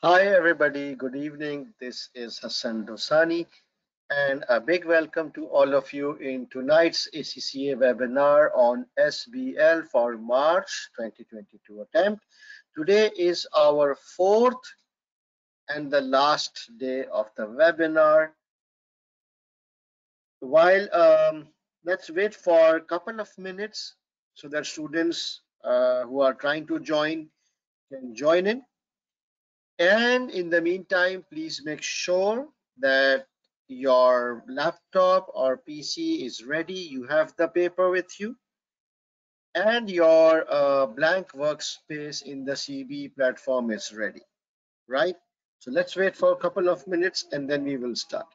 Hi, everybody. Good evening. This is Hassan Dosani, and a big welcome to all of you in tonight's ACCA webinar on SBL for March 2022 attempt. Today is our fourth and the last day of the webinar. While let's wait for a couple of minutes so that students who are trying to join can join in. And in the meantime, please make sure that your laptop or PC is ready. You have the paper with you and your blank workspace in the CB platform is ready, right? So let's wait for a couple of minutes and then we will start.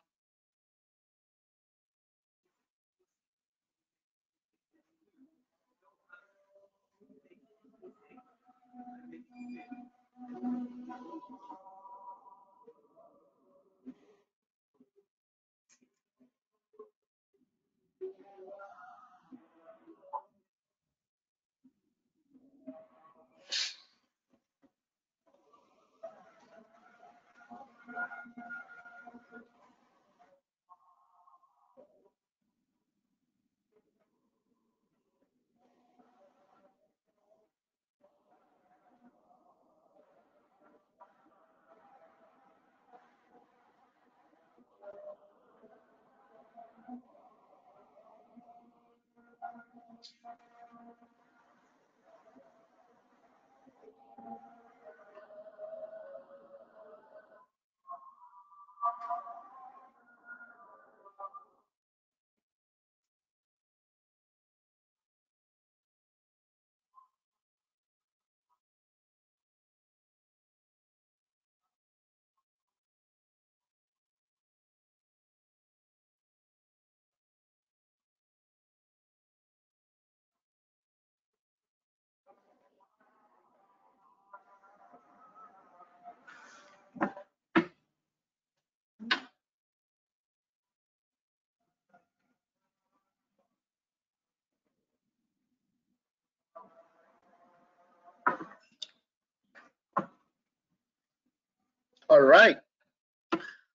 All right,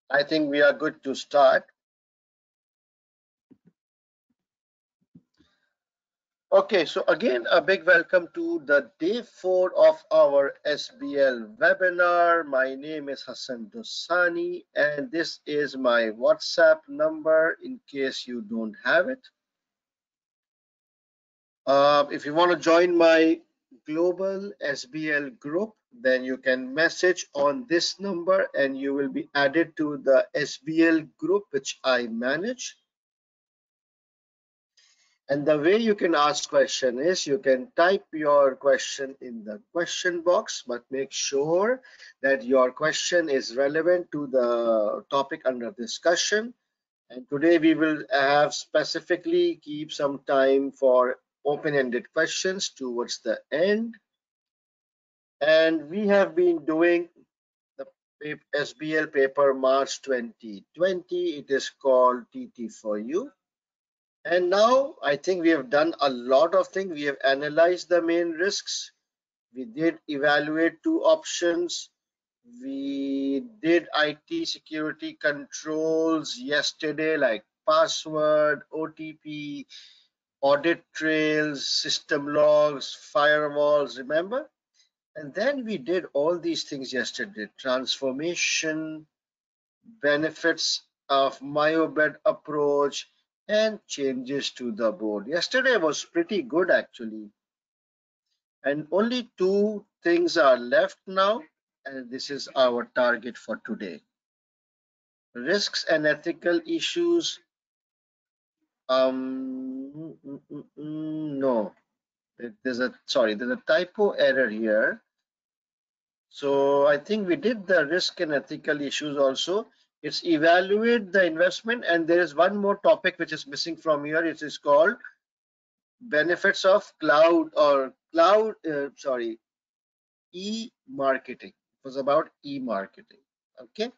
I think we are good to start. Okay, so again, a big welcome to the day 4 of our SBL webinar. My name is Hassan Dosani, and this is my WhatsApp number in case you don't have it. If you want to join my global SBL group, then you can message on this number and you will be added to the SBL group, which I manage. And the way you can ask question is you can type your question in the question box, but make sure that your question is relevant to the topic under discussion. And today we will have specifically keep some time for open-ended questions towards the end. And we have been doing the SBL paper March 2020. It is called TT for you. And now I think we have done a lot of things. We have analyzed the main risks. We did evaluate two options. We did IT security controls yesterday, like password, OTP, audit trails, system logs, firewalls, remember? And then we did all these things yesterday: transformation, benefits of myobed approach, and changes to the board. Yesterday was pretty good actually. And only two things are left now, and this is our target for today. Risks and ethical issues. No, there's a typo error here. So I think we did the risk and ethical issues also. It's evaluate the investment, and there is one more topic which is missing from here. It is called benefits of e-marketing. It was about e-marketing. Okay.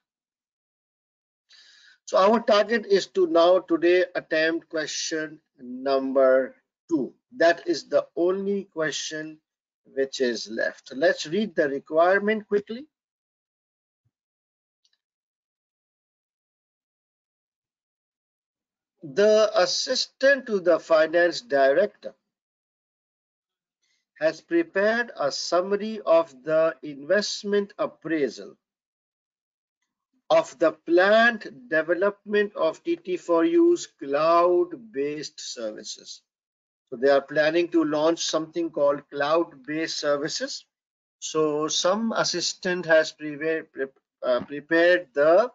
So our target is to now today attempt question number 2. That is the only question which is left. So let's read the requirement quickly. The assistant to the finance director has prepared a summary of the investment appraisal of the planned development of TT4U's cloud-based services. So they are planning to launch something called cloud-based services. So some assistant has prepared the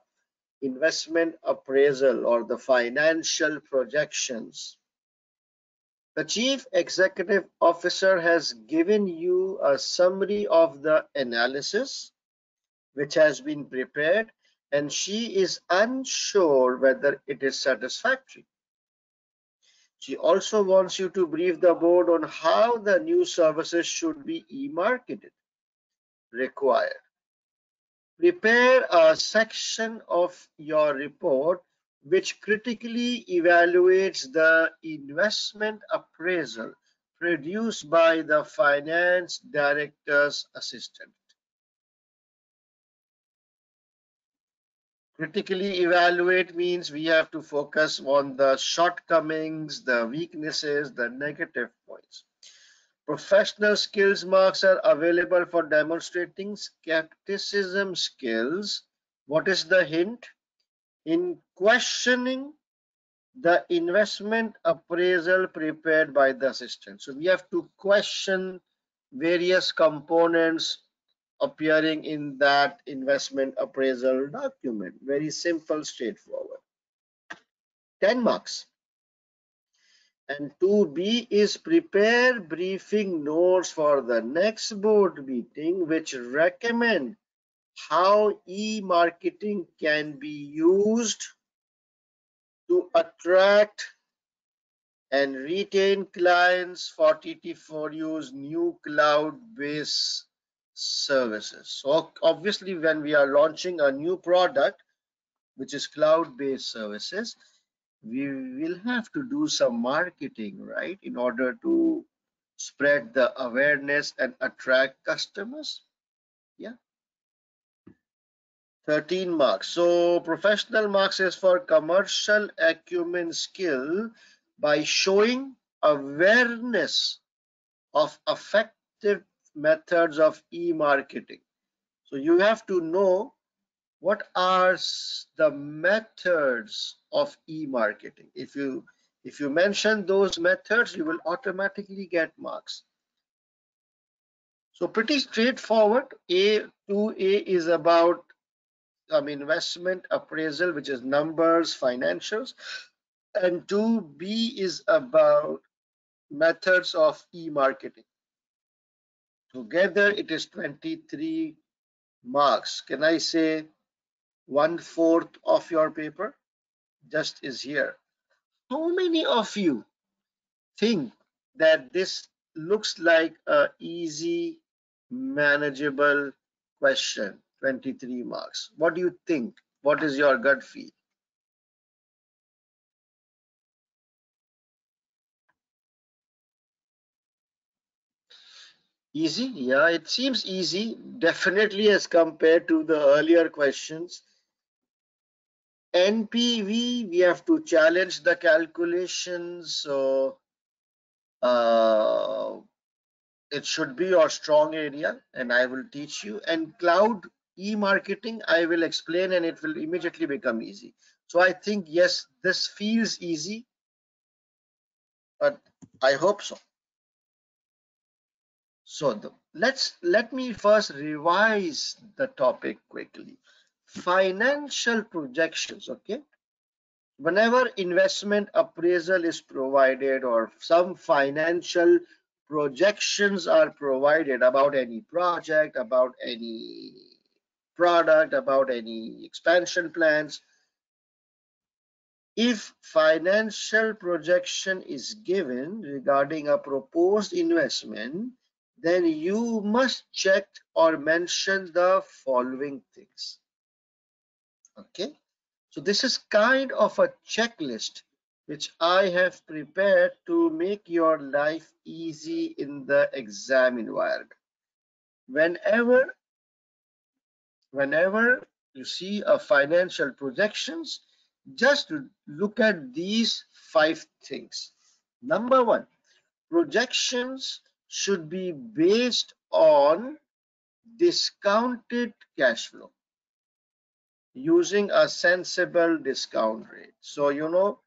investment appraisal or the financial projections. The Chief Executive Officer has given you a summary of the analysis which has been prepared, and she is unsure whether it is satisfactory. She also wants you to brief the board on how the new services should be e-marketed. Required. Prepare a section of your report which critically evaluates the investment appraisal produced by the finance director's assistant. Critically evaluate means we have to focus on the shortcomings, the weaknesses, the negative points. Professional skills marks are available for demonstrating skepticism skills. What is the hint? In questioning the investment appraisal prepared by the assistant. So we have to question various components appearing in that investment appraisal document. Very simple, straightforward. 10 marks. And 2B is prepare briefing notes for the next board meeting which recommend how e-marketing can be used to attract and retain clients for TT4U's new cloud-based services. So obviously when we are launching a new product which is cloud-based services, we will have to do some marketing, right, in order to spread the awareness and attract customers. Yeah. 13 marks. So professional marks is for commercial acumen skill by showing awareness of effective methods of e-marketing. So you have to know what are the methods of e-marketing. If you mention those methods, you will automatically get marks. So pretty straightforward. A2A is about investment appraisal, which is numbers, financials, and 2B is about methods of e-marketing. Together it is 23 marks. Can I say 1/4 of your paper just is here? How many of you think that this looks like a easy, manageable question? 23 marks. What do you think? What is your gut feel? Easy? Yeah, it seems easy, definitely as compared to the earlier questions. NPV, we have to challenge the calculations, so it should be your strong area, and I will teach you. And cloud e-marketing, I will explain, and it will immediately become easy. So I think, yes, this feels easy, but I hope so. So let me first revise the topic quickly. Financial projections, okay? Whenever investment appraisal is provided or some financial projections are provided about any project, about any product, about any expansion plans, if financial projection is given regarding a proposed investment, then you must check or mention the following things. Okay, so this is kind of a checklist which I have prepared to make your life easy in the exam environment. Whenever you see a financial projections, Just look at these 5 things. Number one, projections should be based on discounted cash flow using a sensible discount rate. So,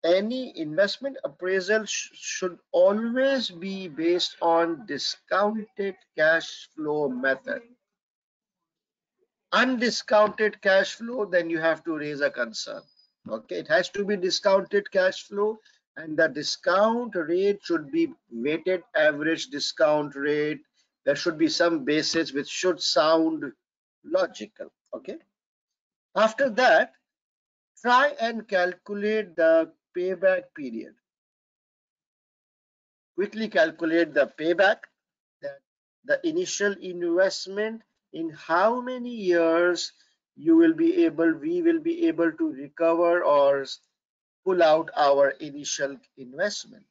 any investment appraisal should always be based on discounted cash flow method. Undiscounted cash flow, then you have to raise a concern. Okay, it has to be discounted cash flow, and the discount rate should be weighted average discount rate. There should be some basis which should sound logical. Okay, after that, try and calculate the payback period. Quickly calculate the payback, that the initial investment, in how many years we will be able to recover or pull out our initial investment.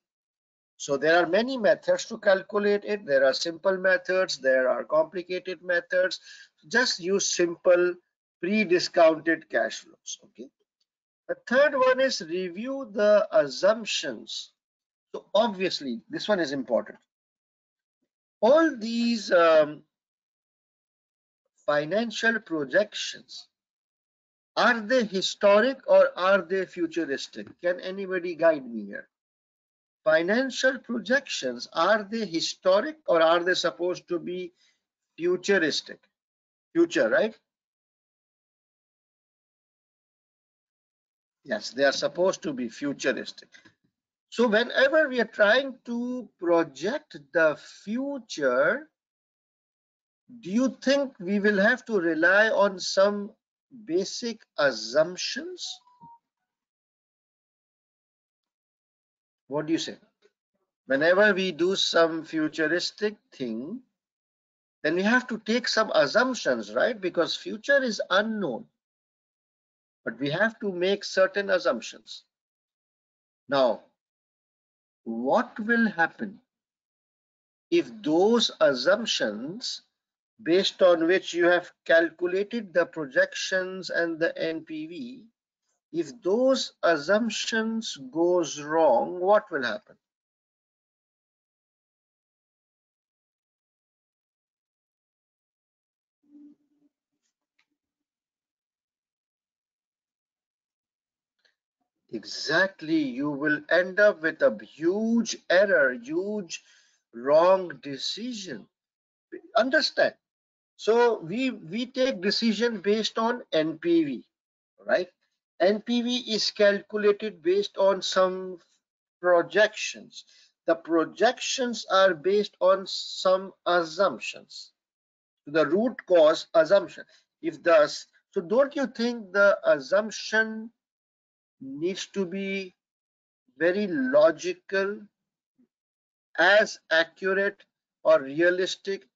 So there are many methods to calculate it. There are simple methods, there are complicated methods. Just use simple pre-discounted cash flows. Okay. The third one is review the assumptions. So obviously this one is important. All these financial projections, are they historic or are they futuristic? Can anybody guide me here? Financial projections, are they historic or are they supposed to be futuristic? Future, right? Yes, they are supposed to be futuristic. So whenever we are trying to project the future, do you think we will have to rely on some basic assumptions? What do you say? Whenever we do some futuristic thing, then we have to take some assumptions, right? Because future is unknown, but we have to make certain assumptions. Now, what will happen if those assumptions based on which you have calculated the projections and the NPV, if those assumptions goes wrong, what will happen? Exactly, you will end up with a huge error, huge wrong decision. Understand? So we take decision based on NPV, right? NPV is calculated based on some projections. The projections are based on some assumptions. The root cause assumption. If thus, so don't you think the assumption needs to be very logical, as accurate or realistic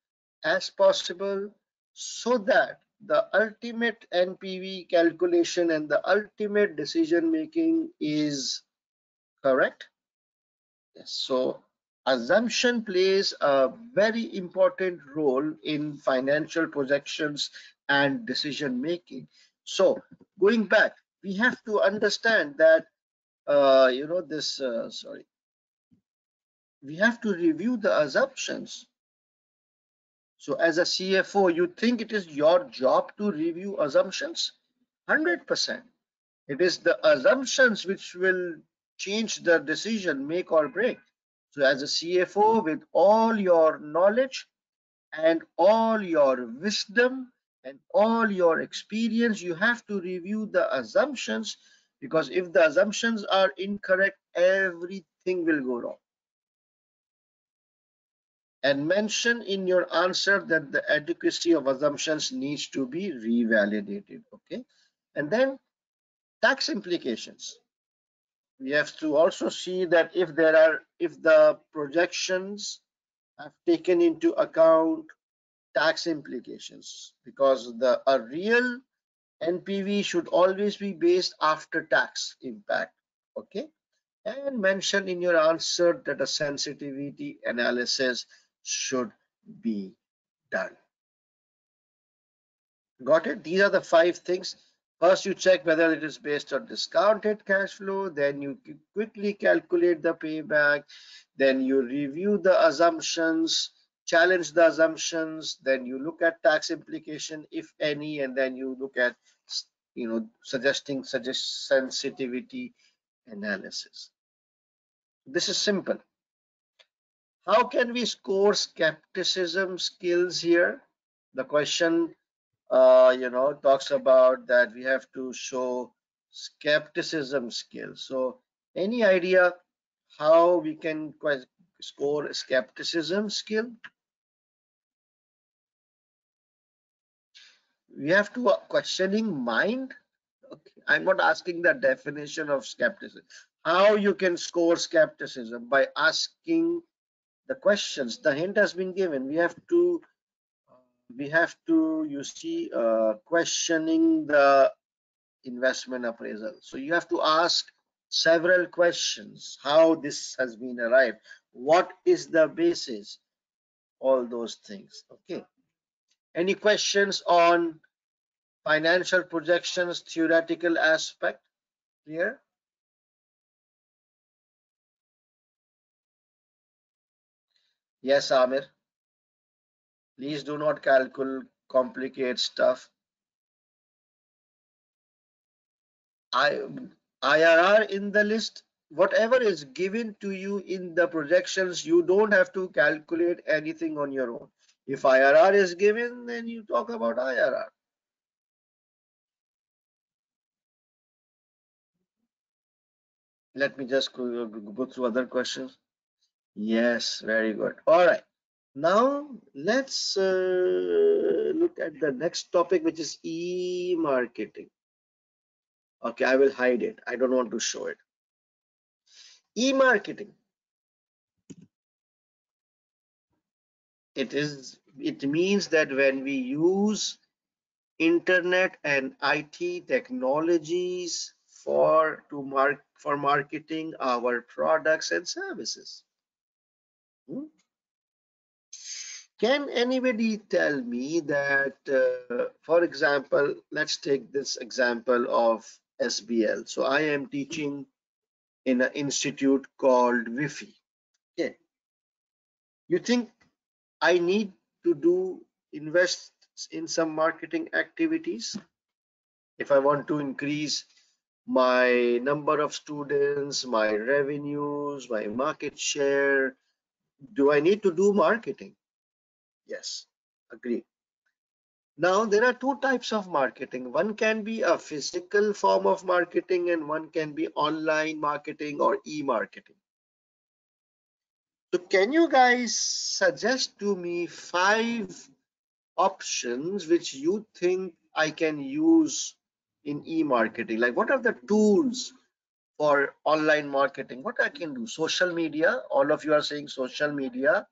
as possible, so that the ultimate NPV calculation and the ultimate decision making is correct? Yes. So assumption plays a very important role in financial projections and decision making. So going back, we have to understand that sorry, we have to review the assumptions. So as a CFO, you think it is your job to review assumptions? 100%. It is the assumptions which will change the decision, make or break. So as a CFO, with all your knowledge and all your wisdom and all your experience, you have to review the assumptions, because if the assumptions are incorrect, everything will go wrong. And mention in your answer that the adequacy of assumptions needs to be revalidated. Okay. And then tax implications. We have to also see that if the projections have taken into account tax implications, because a real NPV should always be based after tax impact. Okay. And mention in your answer that a sensitivity analysis should be done. Got it? These are the 5 things. First, you check whether it is based on discounted cash flow, then you quickly calculate the payback, then you review the assumptions, challenge the assumptions, then you look at tax implication, if any, and then you look at, suggest sensitivity analysis. This is simple. How can we score skepticism skills here? The question talks about that we have to show skepticism skills. So any idea how we can score skepticism skill? We have to questioning mind. Okay. I'm not asking the definition of skepticism. How you can score skepticism by asking the questions. The hint has been given. We have to you see questioning the investment appraisal. So you have to ask several questions. How this has been arrived? What is the basis? All those things. Okay. Any questions on financial projections, theoretical aspect here? Yes, Amir. Please do not calculate complicate stuff. I IRR in the list, whatever is given to you in the projections, you don't have to calculate anything on your own. If IRR is given, then you talk about IRR. Let me just go through other questions. Yes, very good. All right. Now let's look at the next topic, which is e-marketing. Okay, I will hide it. I don't want to show it. E-marketing. It means that when we use internet and IT technologies for marketing our products and services. Hmm? Can anybody tell me that, for example, let's take this example of SBL. So I am teaching in an institute called Wi-Fi. Okay. You think I need to invest in some marketing activities if I want to increase my number of students, my revenues, my market share? Do I need to do marketing? Yes, agree. Now, there are two types of marketing. One can be a physical form of marketing, and one can be online marketing or e-marketing. So, can you guys suggest to me 5 options which you think I can use in e-marketing? Like, what are the tools for online marketing? What I can do? Social media. All of you are saying social media.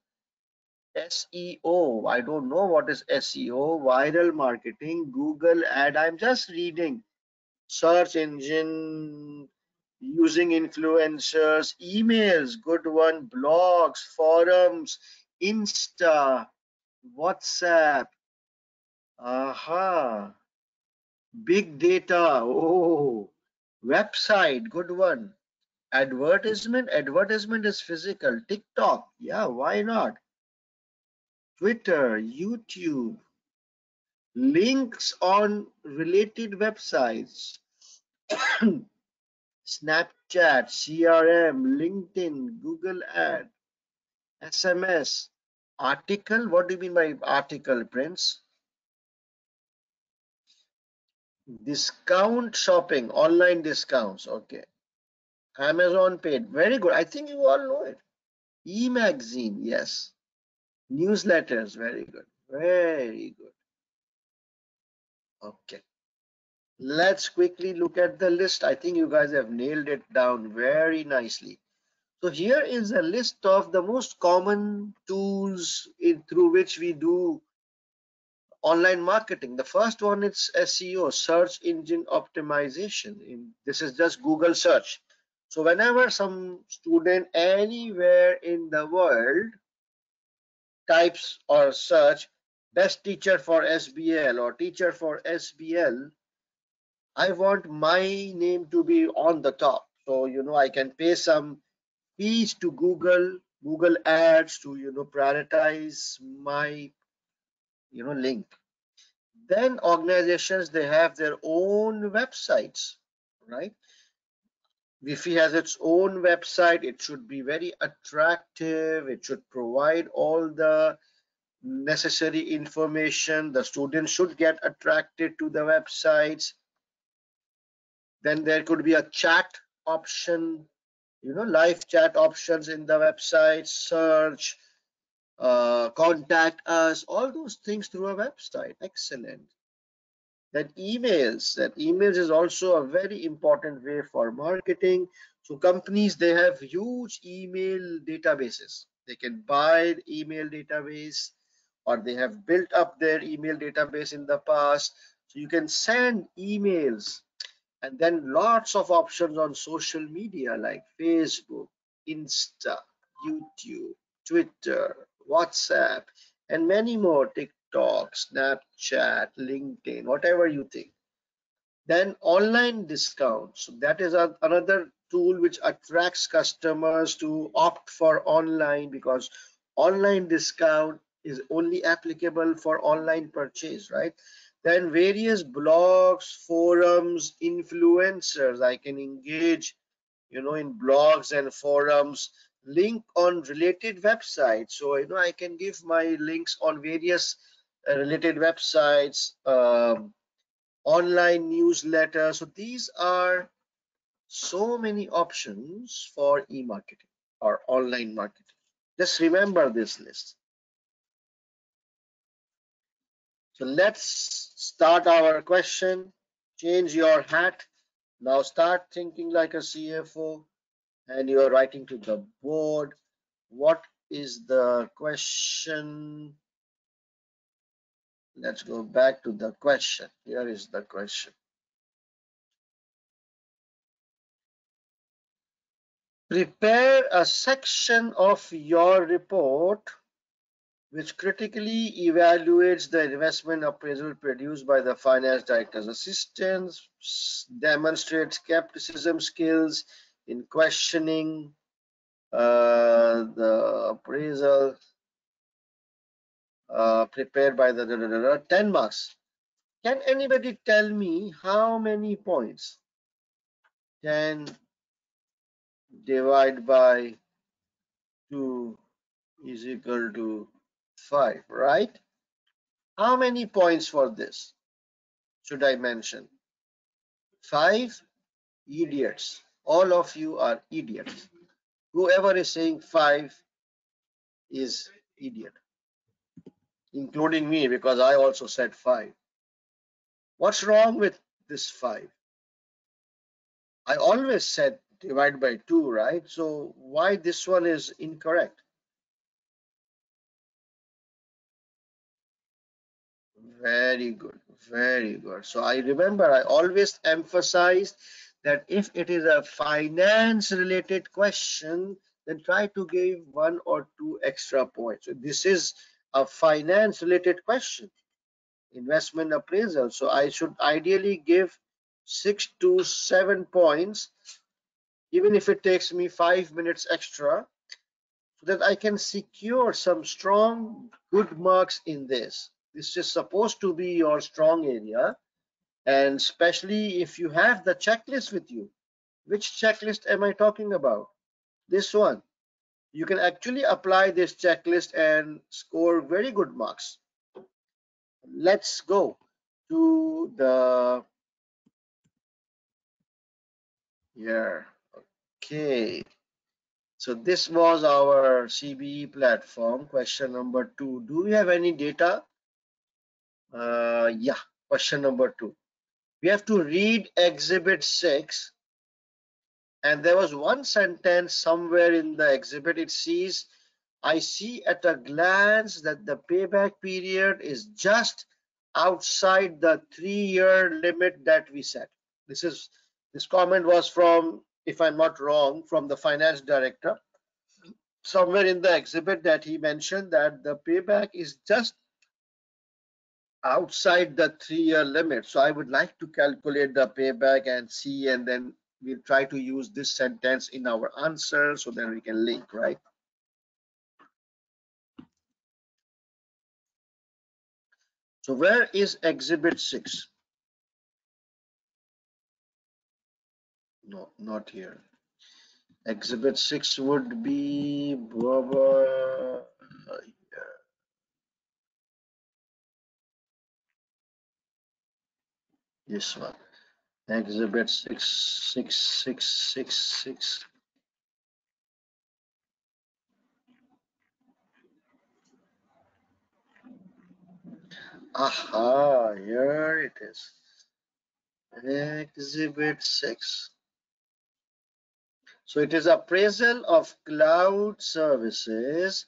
SEO. I don't know what is SEO. Viral marketing. Google ad. I'm just reading. Search engine. Using influencers. Emails. Good one. Blogs. Forums. Insta. WhatsApp. Aha. Big data. Oh. Website. Good one. Advertisement is physical. TikTok, yeah, why not? Twitter, YouTube, links on related websites. Snapchat, CRM, LinkedIn, Google ad, SMS. Article, what do you mean by article, Prince? Discount shopping, online discounts, okay. Amazon paid, very good. I think you all know it. E-magazine, yes. Newsletters, very good. Very good. Okay. Let's quickly look at the list. I think you guys have nailed it down very nicely. So here is a list of the most common tools through which we do online marketing. The first one is SEO, search engine optimization. This is just Google search. So whenever some student anywhere in the world types or search best teacher for SBL or teacher for SBL, I want my name to be on the top. So, I can pay some fees to Google Ads to, prioritize my, link. Then organizations, they have their own websites, right? Wi-Fi has its own website. It should be very attractive. It should provide all the necessary information. The students should get attracted to the websites. Then there could be a chat option, live chat options in the website, search, contact us, all those things through a website. Excellent. That emails is also a very important way for marketing. So companies, they have huge email databases. They can buy email database, or they have built up their email database in the past. So you can send emails. And then lots of options on social media like Facebook, Insta, YouTube, Twitter, WhatsApp, and many more, TikTok, Snapchat, LinkedIn, whatever you think. Then online discounts. So that is another tool which attracts customers to opt for online, because online discount is only applicable for online purchase, right? Then various blogs, forums, influencers. I can engage, in blogs and forums, link on related websites. So, I can give my links on various related websites. Online newsletter. So these are so many options for e-marketing or online marketing. Just remember this list. So let's start our question. Change your hat. Now start thinking like a CFO, and you're writing to the board. What is the question? Let's go back to the question. Here is the question. Prepare a section of your report which critically evaluates the investment appraisal produced by the finance director's assistant, demonstrates skepticism skills in questioning the appraisal prepared by the 10 marks. Can anybody tell me how many points? 10 divided by 2 is equal to 5, right? How many points for this should I mention? 5? Idiots. All of you are idiots. Whoever is saying 5 is idiot, including me, because I also said 5. What's wrong with this 5? I always said divide by 2, right? So why this one is incorrect? Very good, very good. So I remember I always emphasized that if it is a finance related question, then try to give 1 or 2 extra points. So this is a finance related question, investment appraisal. So I should ideally give 6 to 7 points, even if it takes me 5 minutes extra, so that I can secure some strong, good marks in this. This is supposed to be your strong area, and especially if you have the checklist with you. Which checklist am I talking about? This one. You can actually apply this checklist and score very good marks. Let's go to the here. Okay. So this was our CBE platform. Question number 2. Do we have any data? Yeah. Question number 2. We have to read Exhibit 6, and there was one sentence somewhere in the exhibit. It says, I see at a glance that the payback period is just outside the 3-year limit that we set. This comment was from, if I'm not wrong, from the finance director. Somewhere in the exhibit that he mentioned that the payback is just outside the 3 year limit. So I would like to calculate the payback and see, and then we'll try to use this sentence in our answer so then we can link, right? So where is exhibit 6? No, not here. Exhibit 6 would be this one. Exhibit 66666. Aha, here it is. Exhibit 6. So it is appraisal of cloud services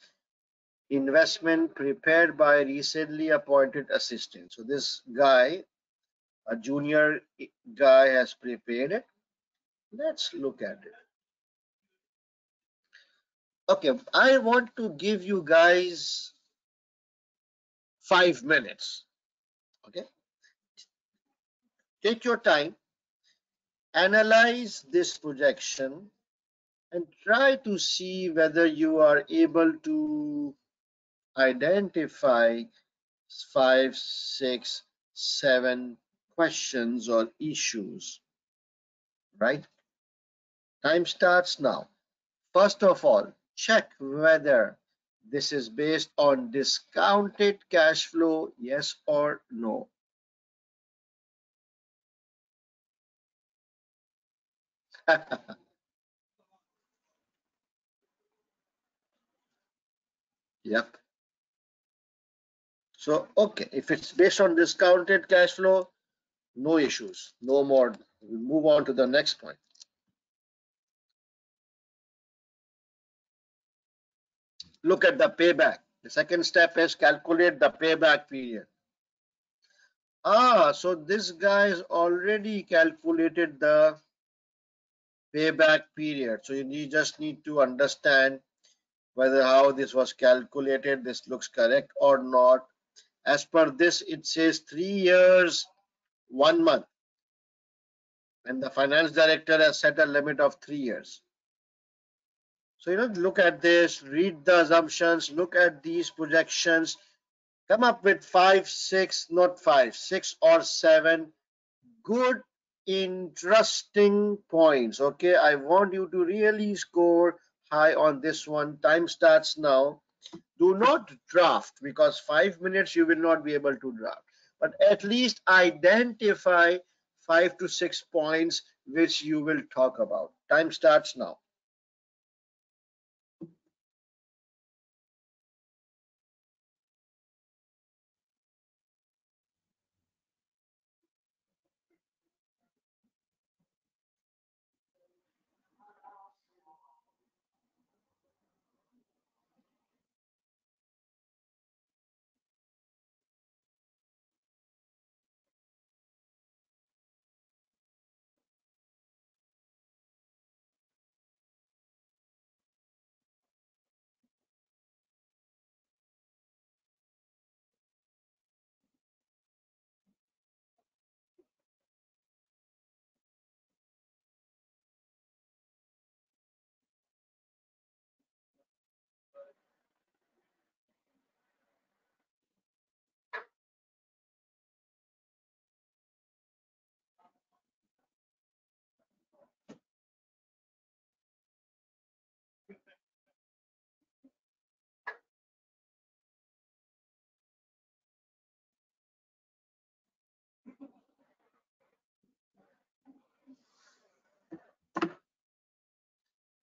investment prepared by recently appointed assistant. So this guy, a junior guy, has prepared it. Let's look at it. Okay, I want to give you guys 5 minutes. Okay, take your time, analyze this projection, and try to see whether you are able to identify 5, 6, 7 questions or issues, right? Time starts now. First of all, check whether this is based on discounted cash flow, yes or no. Yep. So, okay, if it's based on discounted cash flow, no issues, no more. We'll move on to the next point. Look at the payback. The second step is calculate the payback period. Ah, so this guy has already calculated the payback period. So you just need to understand whether how this was calculated, this looks correct or not. As per this, it says 3 years, 1 month, and the finance director has set a limit of 3 years. So, look at this, read the assumptions, look at these projections, come up with five, six, not five, 6 or 7 good, interesting points. Okay, I want you to really score high on this one. Time starts now. Do not draft because 5 minutes you will not be able to draft, but at least identify 5 to 6 points which you will talk about. Time starts now.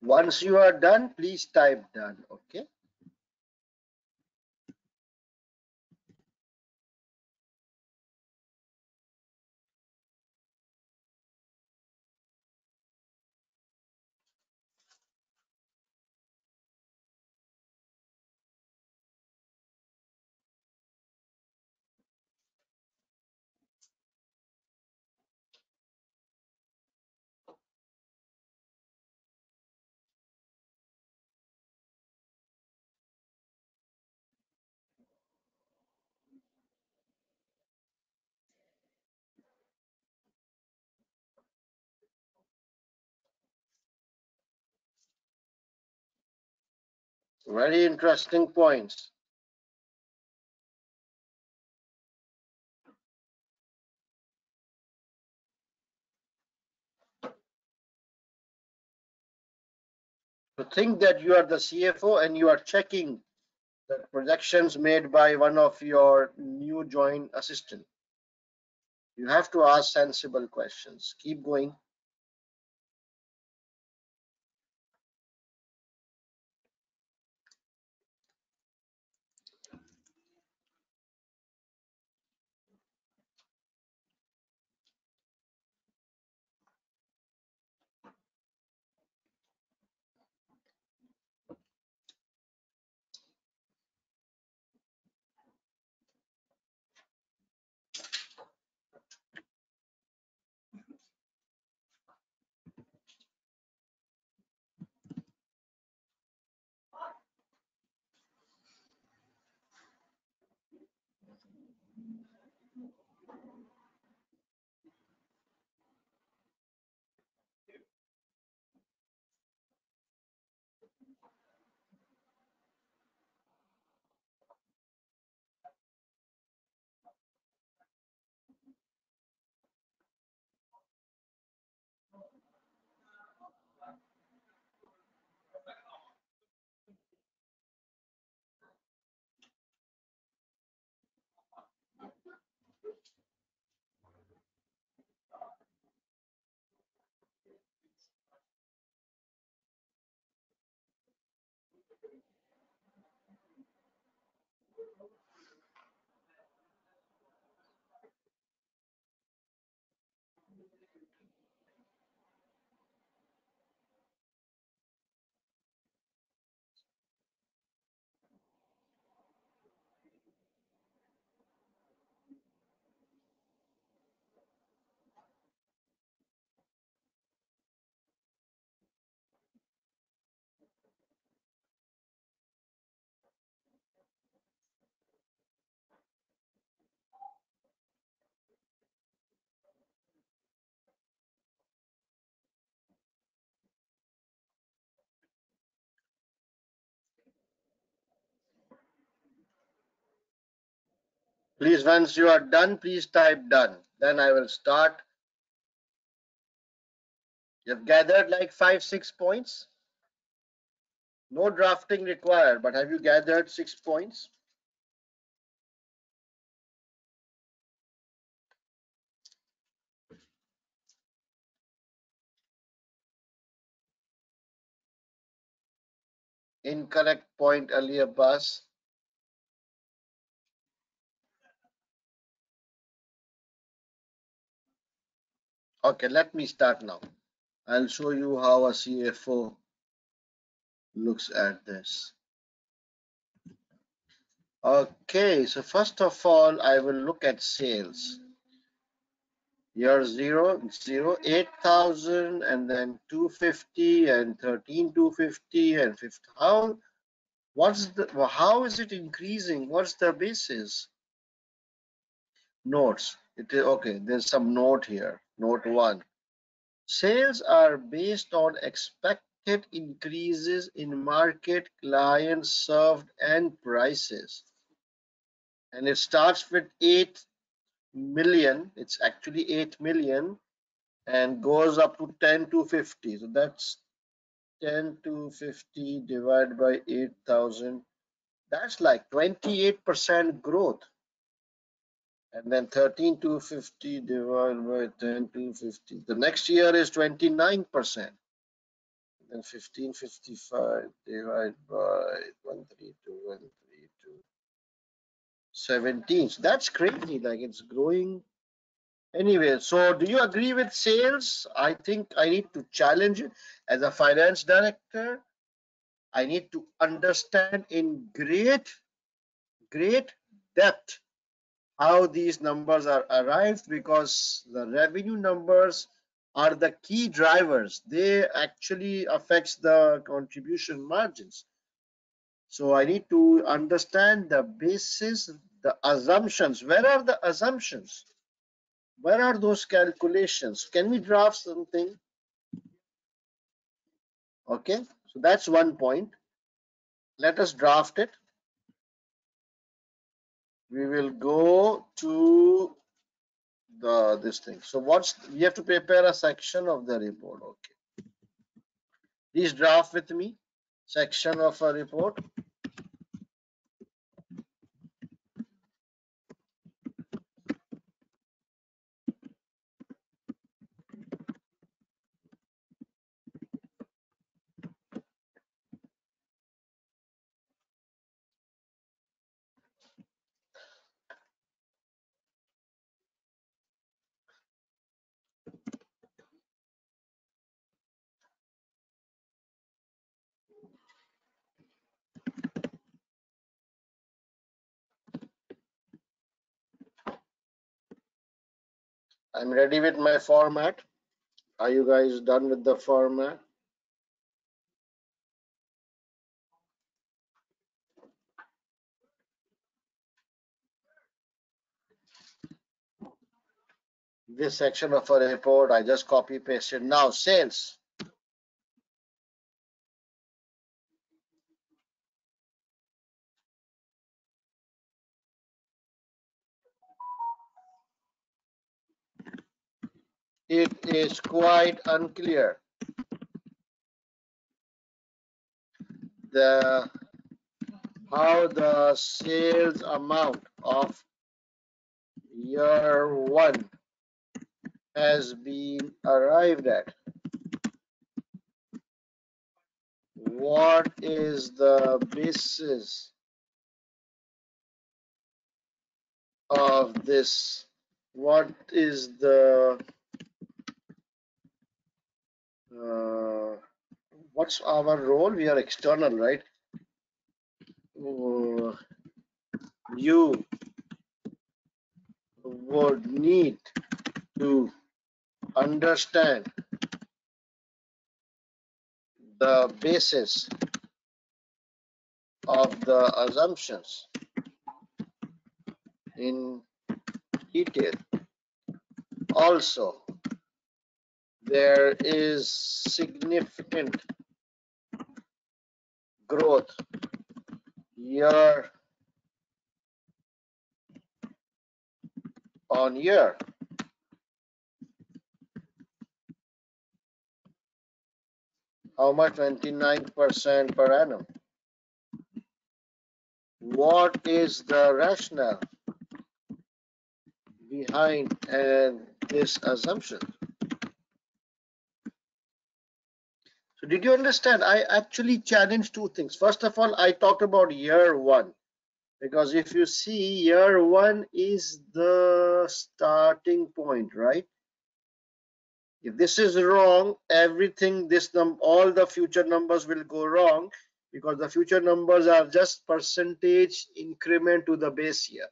Once you are done, please type done. Okay. Very interesting points. To think that you are the CFO and you are checking the projections made by one of your new joined assistant. You have to ask sensible questions. Keep going. Please, once you are done, please type done. Then I will start. You've gathered like 5, 6 points. No drafting required, but have you gathered 6 points? Incorrect point, Ali Abbas. Okay, let me start now. I'll show you how a CFO looks at this. Okay, so first of all, I will look at sales. Year 0, 8,000, and then 250, and 13,250, and 50. How is it increasing? What's the basis? Notes. It is okay. There's some note here. Note 1. Sales are based on expected increases in market, clients served, and prices. And it starts with 8 million. It's actually 8 million and goes up to 10 to 50. So that's 10 to 50 divided by 8,000. That's like 28% growth. And then 13 to 50 divided by 10 to 50. The next year is 29%. Then 1555 divided by 132, 17. So that's crazy. Like it's growing. Anyway, so do you agree with sales? I think I need to challenge it as a finance director. I need to understand in great depth how these numbers are arrived, because the revenue numbers are the key drivers. They actually affects the contribution margins. So I need to understand the basis, the assumptions. Where are the assumptions? Where are those calculations? Can we draft something? Okay, so that's one point. Let us draft it. We will go to this thing. So we have to prepare a section of the report. Okay. Please draft with me section of a report. I'm ready with my format. Are you guys done with the format? This section of a report, I just copy pasted. Now, sales. It is quite unclear how the sales amount of year one has been arrived at. What is the basis of this? What is the what's our role? We are external, right? You would need to understand the basis of the assumptions in detail. Also, there is significant growth year on year. How much? 29% per annum. What is the rationale behind this assumption? So did you understand? I actually challenged two things. First of all, I talked about year one, because if you see, year one is the starting point, right? If this is wrong, everything, all the future numbers will go wrong, because the future numbers are just percentage increment to the base year.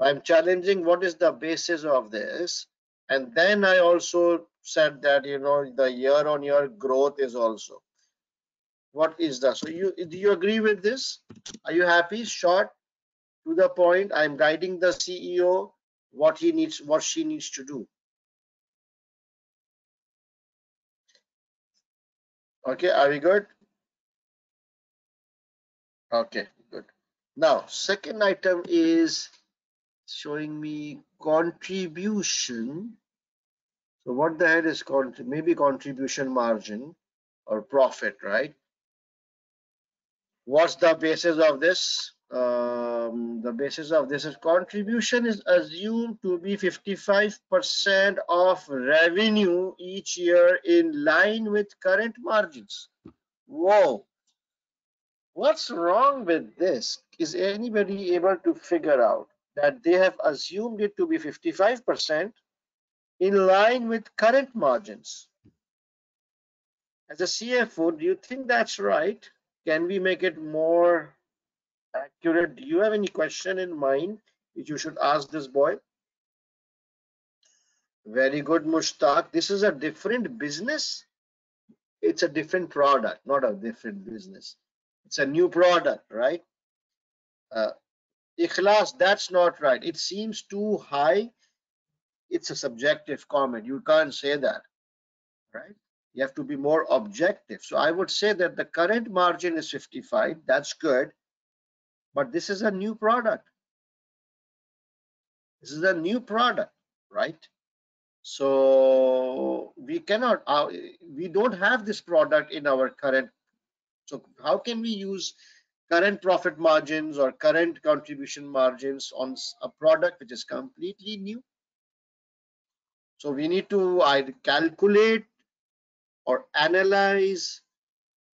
I'm challenging what is the basis of this. And then I also said that, the year on year growth is also. What is that? So do you agree with this? Are you happy? Short, to the point. I'm guiding the CEO what she needs to do. Okay, are we good? Okay, good. Now, second item is showing me contribution. So what the hell is maybe contribution margin or profit, right? What's the basis of this? The basis of this is contribution is assumed to be 55% of revenue each year in line with current margins. Whoa, what's wrong with this? Is anybody able to figure out that they have assumed it to be 55% in line with current margins? As a CFO, do you think that's right? Can we make it more accurate? Do you have any question in mind which you should ask this boy? Very good, Mushtaq. This is a different business. It's a different product, not a different business. It's a new product, right? Ikhlas, that's not right. It seems too high. It's a subjective comment. You can't say that, right? You have to be more objective. So I would say that the current margin is 55. That's good. But this is a new product. This is a new product, right? So we cannot, we don't have this product in our current. So how can we use current profit margins or current contribution margins on a product which is completely new? So we need to either calculate or analyze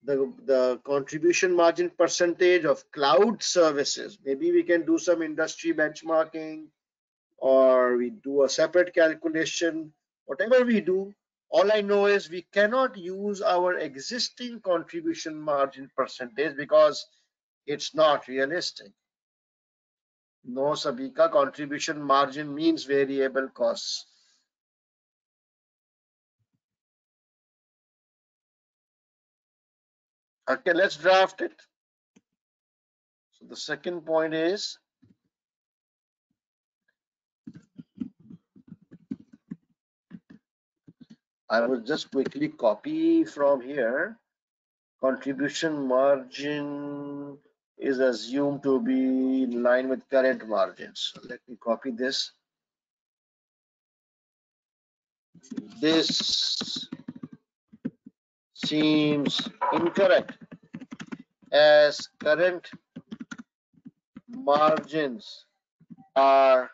the contribution margin percentage of cloud services. Maybe we can do some industry benchmarking, or we do a separate calculation. Whatever we do, all I know is we cannot use our existing contribution margin percentage because it's not realistic. No, Sabika, contribution margin means variable costs. Okay, let's draft it. So the second point is, I will just quickly copy from here. Contribution margin is assumed to be in line with current margins. So let me copy this. This seems incorrect as current margins are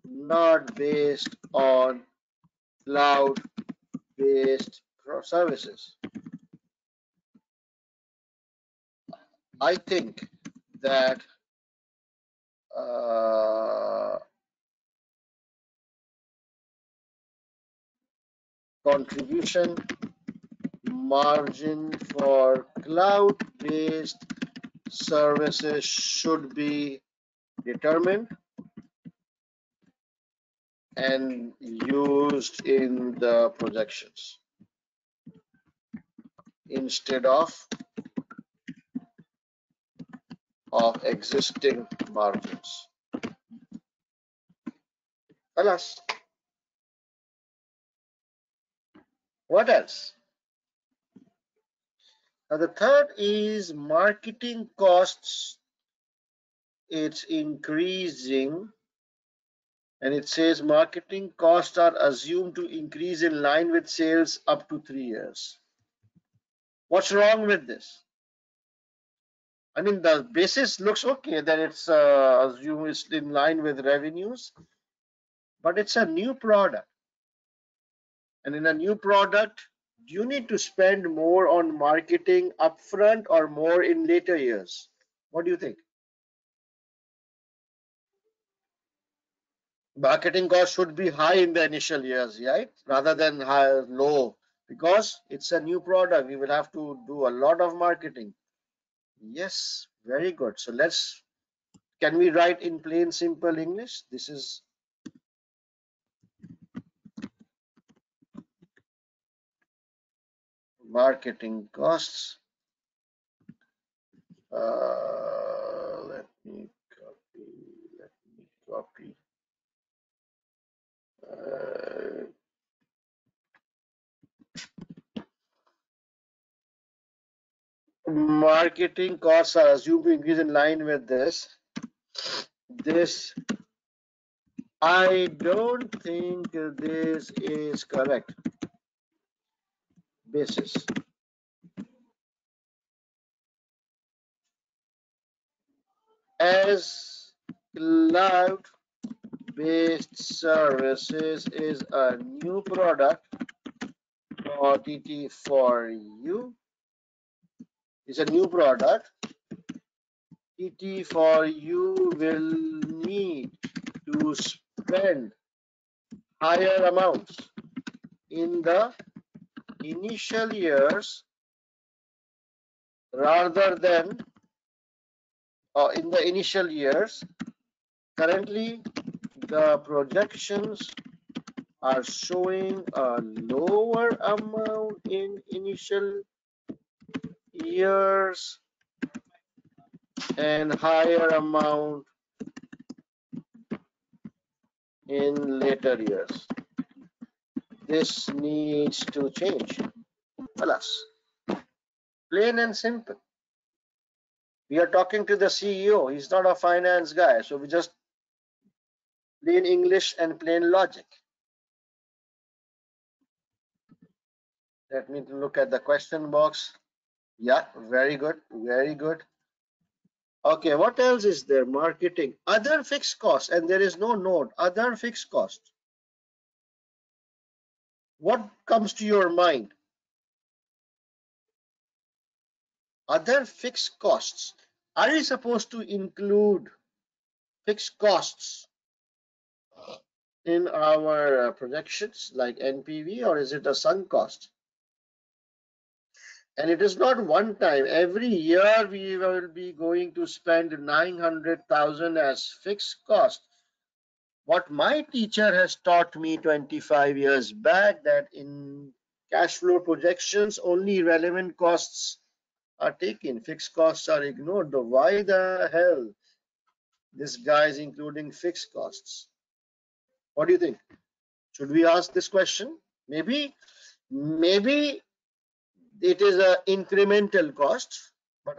not based on cloud-based services. I think that contribution margin for cloud-based services should be determined and used in the projections instead of existing margins. Alas, what else? Now the third is marketing costs. It's increasing, and it says marketing costs are assumed to increase in line with sales up to 3 years. What's wrong with this? I mean, the basis looks okay that it's assumed it's in line with revenues, but it's a new product. And in a new product, do you need to spend more on marketing upfront or more in later years? What do you think? Marketing cost should be high in the initial years, right? Rather than high, low, because it's a new product. We will have to do a lot of marketing. Yes, very good. So can we write in plain simple English? This is marketing costs. Let me copy. Marketing costs are assumed to increase in line with this. I don't think this is correct. Basis. As cloud-based services is a new product, or TT for you is a new product, TT for you will need to spend higher amounts in the initial years rather than in the initial years. Currently, the projections are showing a lower amount in initial years and higher amount in later years. This needs to change. Alas, plain and simple. We are talking to the CEO. He's not a finance guy. So we just plain English and plain logic. Let me look at the question box. Yeah, very good. Very good. Okay, what else is there? Marketing. Other fixed costs. And there is no note. Other fixed costs. What comes to your mind? Other fixed costs. Are we supposed to include fixed costs in our projections like NPV, or is it a sunk cost? And it is not one time. Every year we will be going to spend 900,000 as fixed cost. What my teacher has taught me 25 years back, that in cash flow projections only relevant costs are taken, fixed costs are ignored. Why the hell this guy is including fixed costs? What do you think? Should we ask this question? Maybe it is an incremental cost, but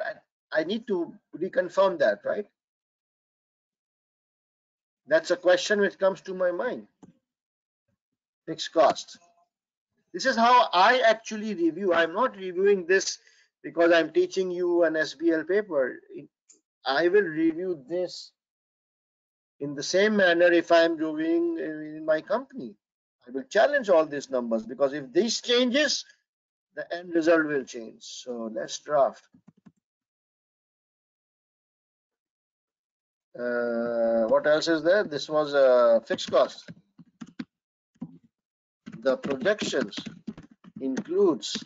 I need to reconfirm that, right? That's a question which comes to my mind. Fixed cost. This is how I actually review. I'm not reviewing this because I'm teaching you an SBL paper. I will review this in the same manner if I'm doing in my company. I will challenge all these numbers, because if this changes, the end result will change. So let's draft. What else is there? This was a fixed cost. The projections includes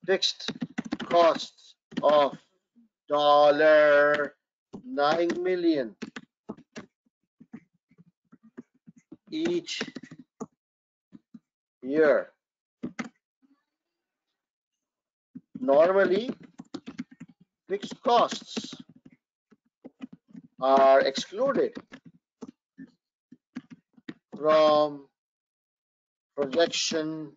fixed costs of $9 million each year. Normally, fixed costs are excluded from projections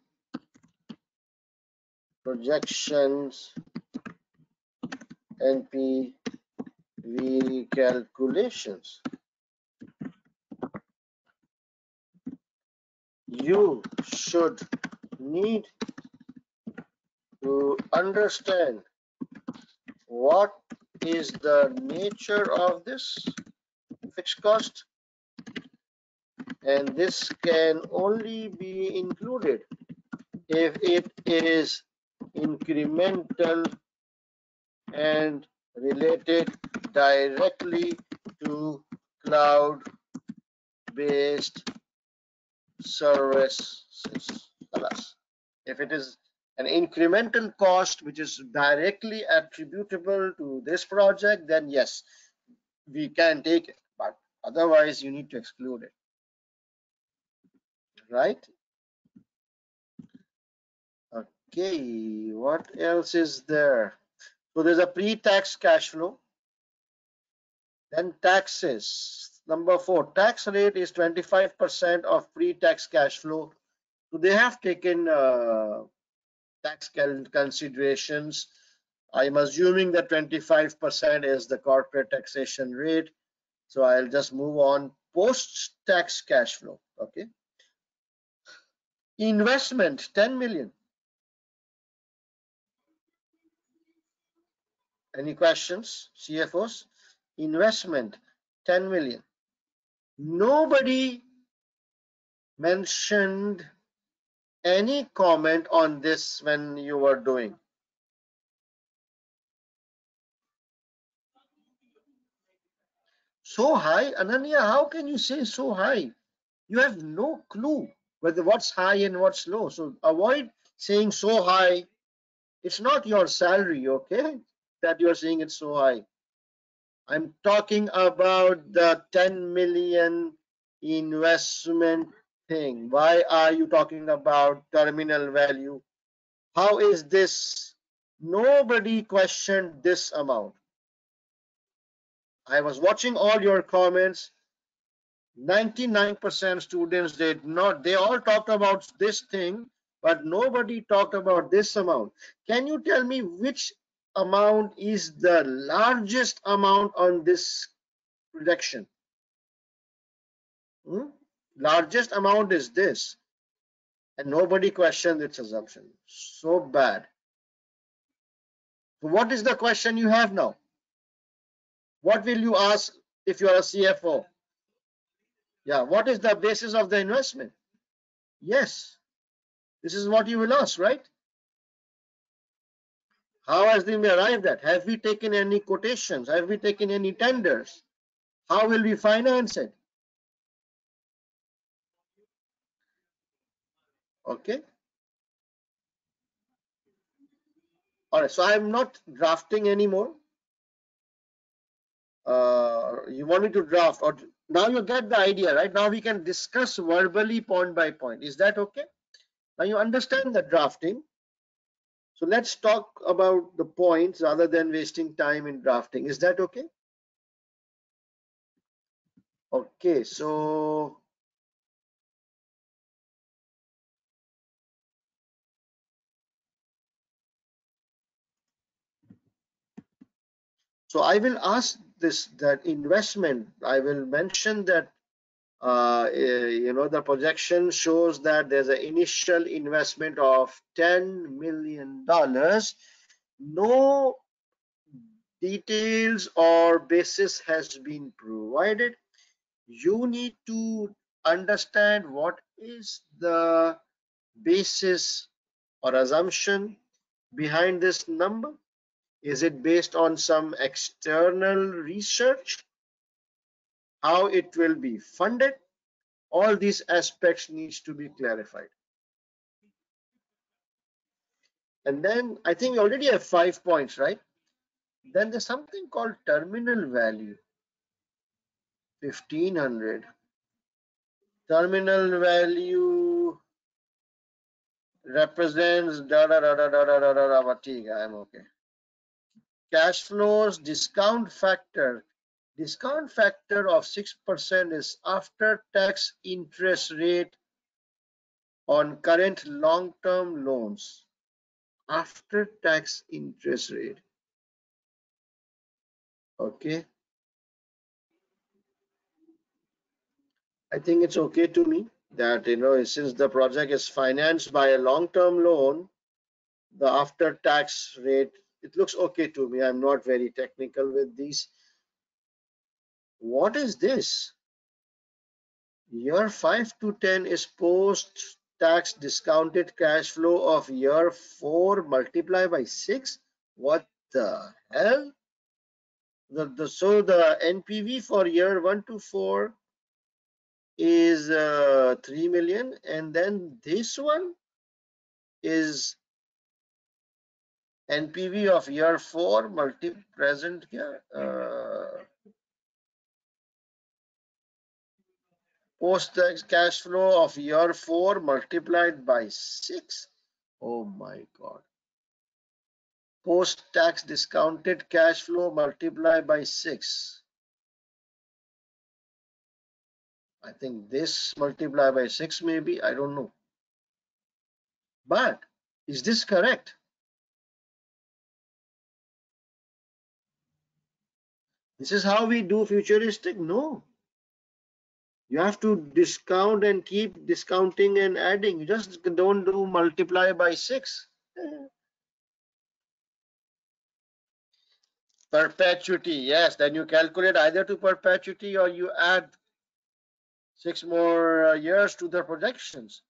NPV calculations. You should need to understand what is the nature of this fixed cost, and this can only be included if it is incremental and related directly to cloud-based services. If it is an incremental cost which is directly attributable to this project, then yes, we can take it, but otherwise you need to exclude it, right? Okay, what else is there? So there's a pre-tax cash flow, then taxes. Number 4, tax rate is 25% of pre-tax cash flow. So they have taken tax considerations. I'm assuming that 25% is the corporate taxation rate. So I'll just move on. Post-tax cash flow. Okay. Investment 10 million. Any questions, CFOs? Investment 10 million. Nobody mentioned any comment on this when you were doing. So high, Ananya, how can you say so high? You have no clue whether what's high and what's low. So avoid saying so high. It's not your salary, okay, that you're saying it's so high. I'm talking about the 10 million investment thing. Why are you talking about terminal value? How is this? Nobody questioned this amount. I was watching all your comments. 99% students did not. They all talked about this thing, but nobody talked about this amount. Can you tell me which amount is the largest amount on this projection? Hmm? Largest amount is this, and nobody questioned its assumption. So bad. So what is the question you have now? What will you ask if you are a CFO? Yeah, what is the basis of the investment? Yes, this is what you will ask, right? How has been arrived at? Have we taken any quotations? Have we taken any tenders? How will we finance it? Okay. All right. So I'm not drafting anymore. You want me to draft, or now you get the idea, right? Now we can discuss verbally point by point. Is that okay? Now you understand the drafting. So let's talk about the points rather than wasting time in drafting. Is that okay? Okay. So I will ask this, that investment. I will mention that the projection shows that there's an initial investment of $10 million. No details or basis has been provided. You need to understand what is the basis or assumption behind this number. Is it based on some external research? How it will be funded? All these aspects needs to be clarified. And then I think you already have 5 points, right? Then there's something called terminal value, 1500. Terminal value represents da da da da da da da da da. I'm okay. Cash flows discount factor. Discount factor of 6% is after tax interest rate on current long-term loans. After tax interest rate. Okay. I think it's okay to me that, since the project is financed by a long-term loan, the after-tax rate, it looks okay to me. I'm not very technical with these. What is this? Year 5 to 10 is post-tax discounted cash flow of year 4 multiplied by 6. What the hell? So the NPV for year 1 to 4 is 3 million, and then this one is NPV of year 4 multi present here, post tax cash flow of year 4 multiplied by 6. Oh my god. Post tax discounted cash flow multiplied by 6. I think this multiplied by 6 maybe, I don't know. But is this correct? This is how we do futuristic? No. You have to discount and keep discounting and adding. You just don't do multiply by 6. Perpetuity, yes. Then you calculate either to perpetuity or you add 6 more years to the projections.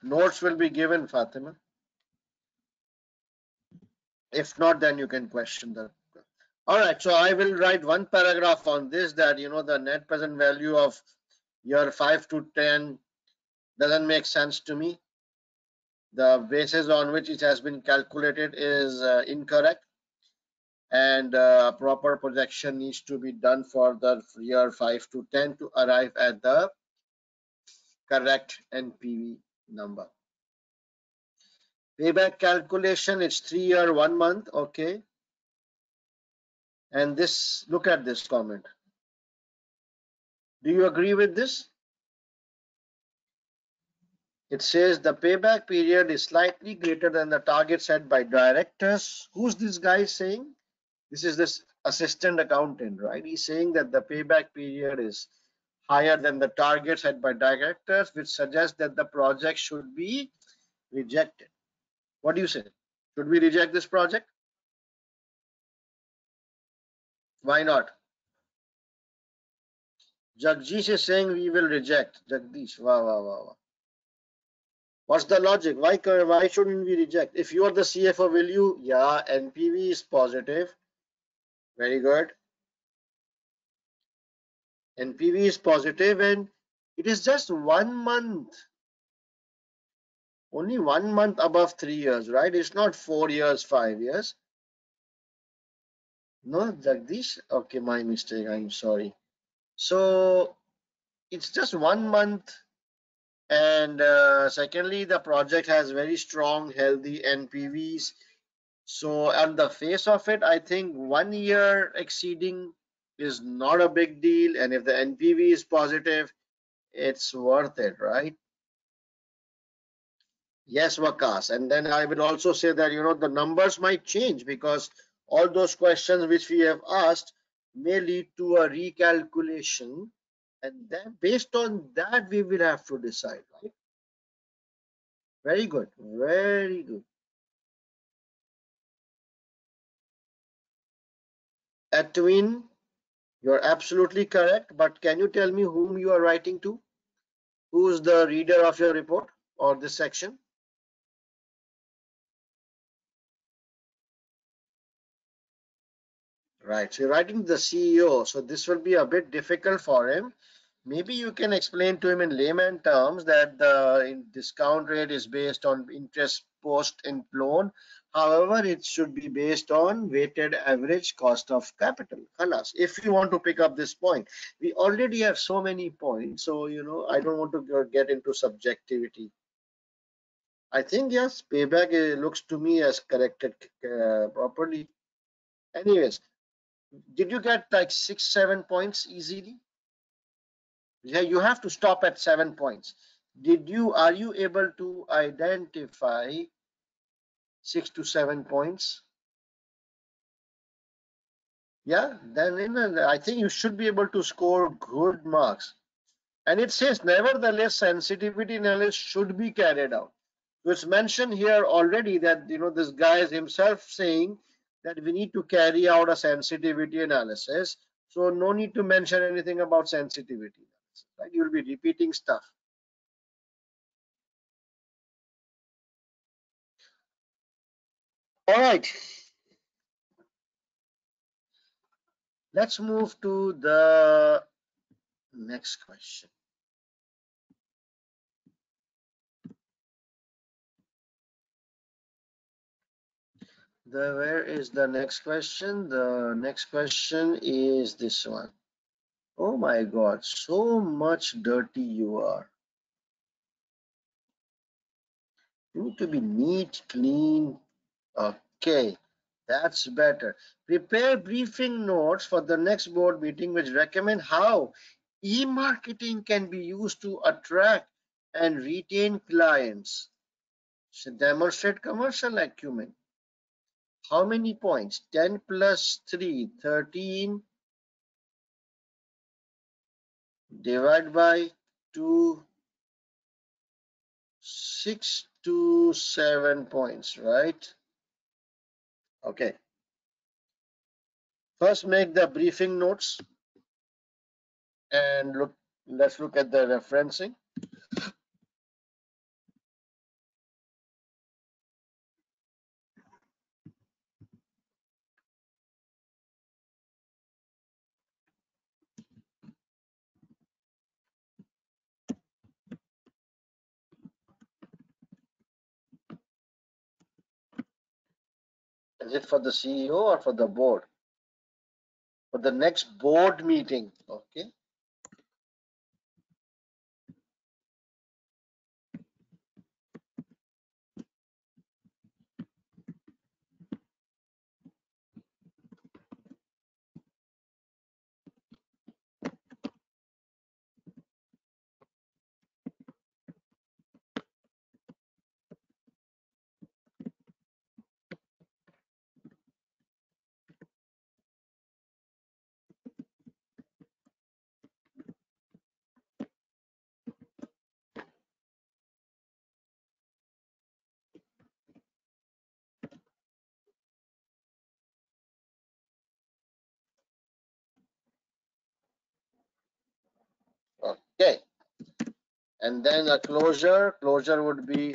Notes will be given, Fatima. If not, then you can question that. All right, so I will write one paragraph on this, that the net present value of year 5 to 10 doesn't make sense to me. The basis on which it has been calculated is incorrect, and proper projection needs to be done for the year 5 to 10 to arrive at the correct NPV number. Payback calculation, it's 3 year 1 month. Okay. And this, look at this comment. Do you agree with this? It says the payback period is slightly greater than the target set by directors. Who's this guy saying? This is this assistant accountant, right? He's saying that the payback period is higher than the target set by directors, which suggests that the project should be rejected. What do you say? Should we reject this project? Why not? Jagdish is saying we will reject. Jagdish, wow, wow, wow, wow. What's the logic? Why shouldn't we reject? If you are the CFO, will you? Yeah, NPV is positive. Very good. NPV is positive and it is just 1 month. Only 1 month above 3 years, right? It's not 4 years, 5 years. No, Jagdish? Okay, my mistake. I'm sorry. So it's just 1 month. And secondly, the project has very strong, healthy NPVs. So on the face of it, I think 1 year exceeding is not a big deal. And if the NPV is positive, it's worth it, right? Yes, Vakas. And then I will also say that, the numbers might change because all those questions which we have asked may lead to a recalculation. And then based on that, we will have to decide, right? Very good. Very good. Edwin, you're absolutely correct. But can you tell me whom you are writing to? Who's the reader of your report or this section? Right. So you're writing to the CEO. So this will be a bit difficult for him. Maybe you can explain to him in layman terms that the discount rate is based on interest post in loan. However, it should be based on weighted average cost of capital. Khalas. If you want to pick up this point, we already have so many points. So, I don't want to get into subjectivity. I think, yes, payback looks to me as corrected properly. Anyways, did you get like 6, 7 points easily? Yeah, you have to stop at 7 points. Are you able to identify 6 to 7 points? Yeah, then I think you should be able to score good marks. And it says, nevertheless, sensitivity analysis should be carried out. So it's mentioned here already that, this guy is himself saying that we need to carry out a sensitivity analysis. So no need to mention anything about sensitivity analysis, right? You'll be repeating stuff. All right. Let's move to the next question. Where is the next question? The next question is this one. Oh my God, so much dirty you are. You need to be neat, clean. Okay, that's better. Prepare briefing notes for the next board meeting which recommend how e-marketing can be used to attract and retain clients. So demonstrate commercial acumen. How many points? 10 plus 3, 13. Divide by 2, 6 to 7 points, right? Okay. First, make the briefing notes and let's look at the referencing. Is it for the CEO or for the board? For the next board meeting, okay? Okay, and then a closure would be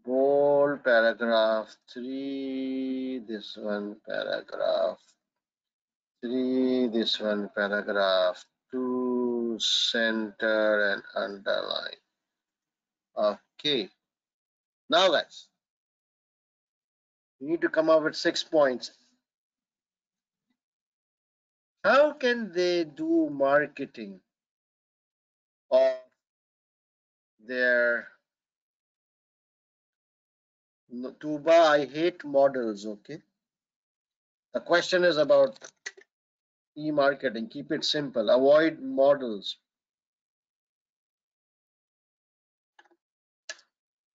bold paragraph 3, this one paragraph 3, this one paragraph 2, center and underline. Okay, now guys, you need to come up with 6 points. How can they do marketing of their Tuba? I hate models. Okay, the question is about e-marketing. Keep it simple. Avoid models.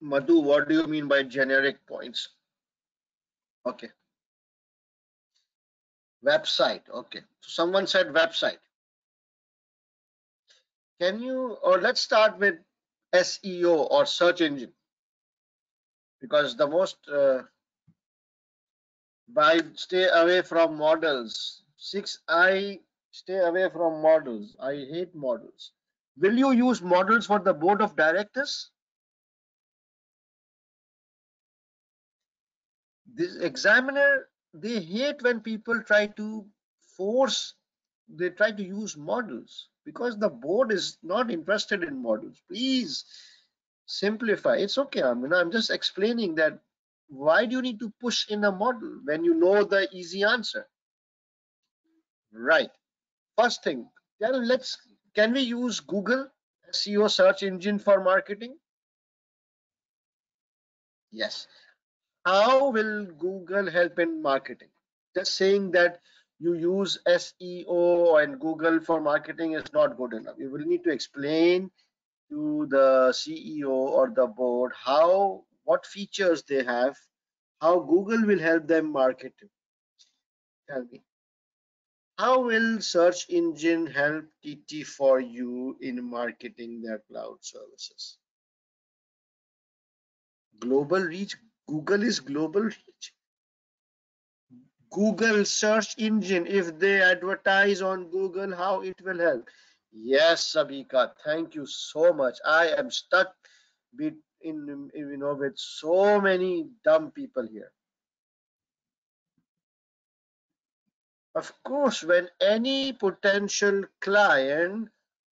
Madhu, what do you mean by generic points? Okay, website. Okay, so someone said website. Can you, or let's start with SEO or search engine, because the most by stay away from models. Six, I stay away from models. I hate models. Will you use models for the board of directors? This examiner, they hate when people try to force, they try to use models because the board is not interested in models. Please simplify. It's okay. I mean, I'm just explaining that why do you need to push in a model when you know the easy answer? Right. First thing, can we use Google SEO search engine for marketing? Yes. How will Google help in marketing? Just saying that you use SEO and Google for marketing is not good enough. You will need to explain to the CEO or the board how what features they have, how Google will help them market. Tell me. How will search engine help TT for you in marketing their cloud services? Global reach. Google is global reach. Google search engine, if they advertise on Google, how it will help? Yes, Sabika, thank you so much. I am stuck with so many dumb people here. Of course, when any potential client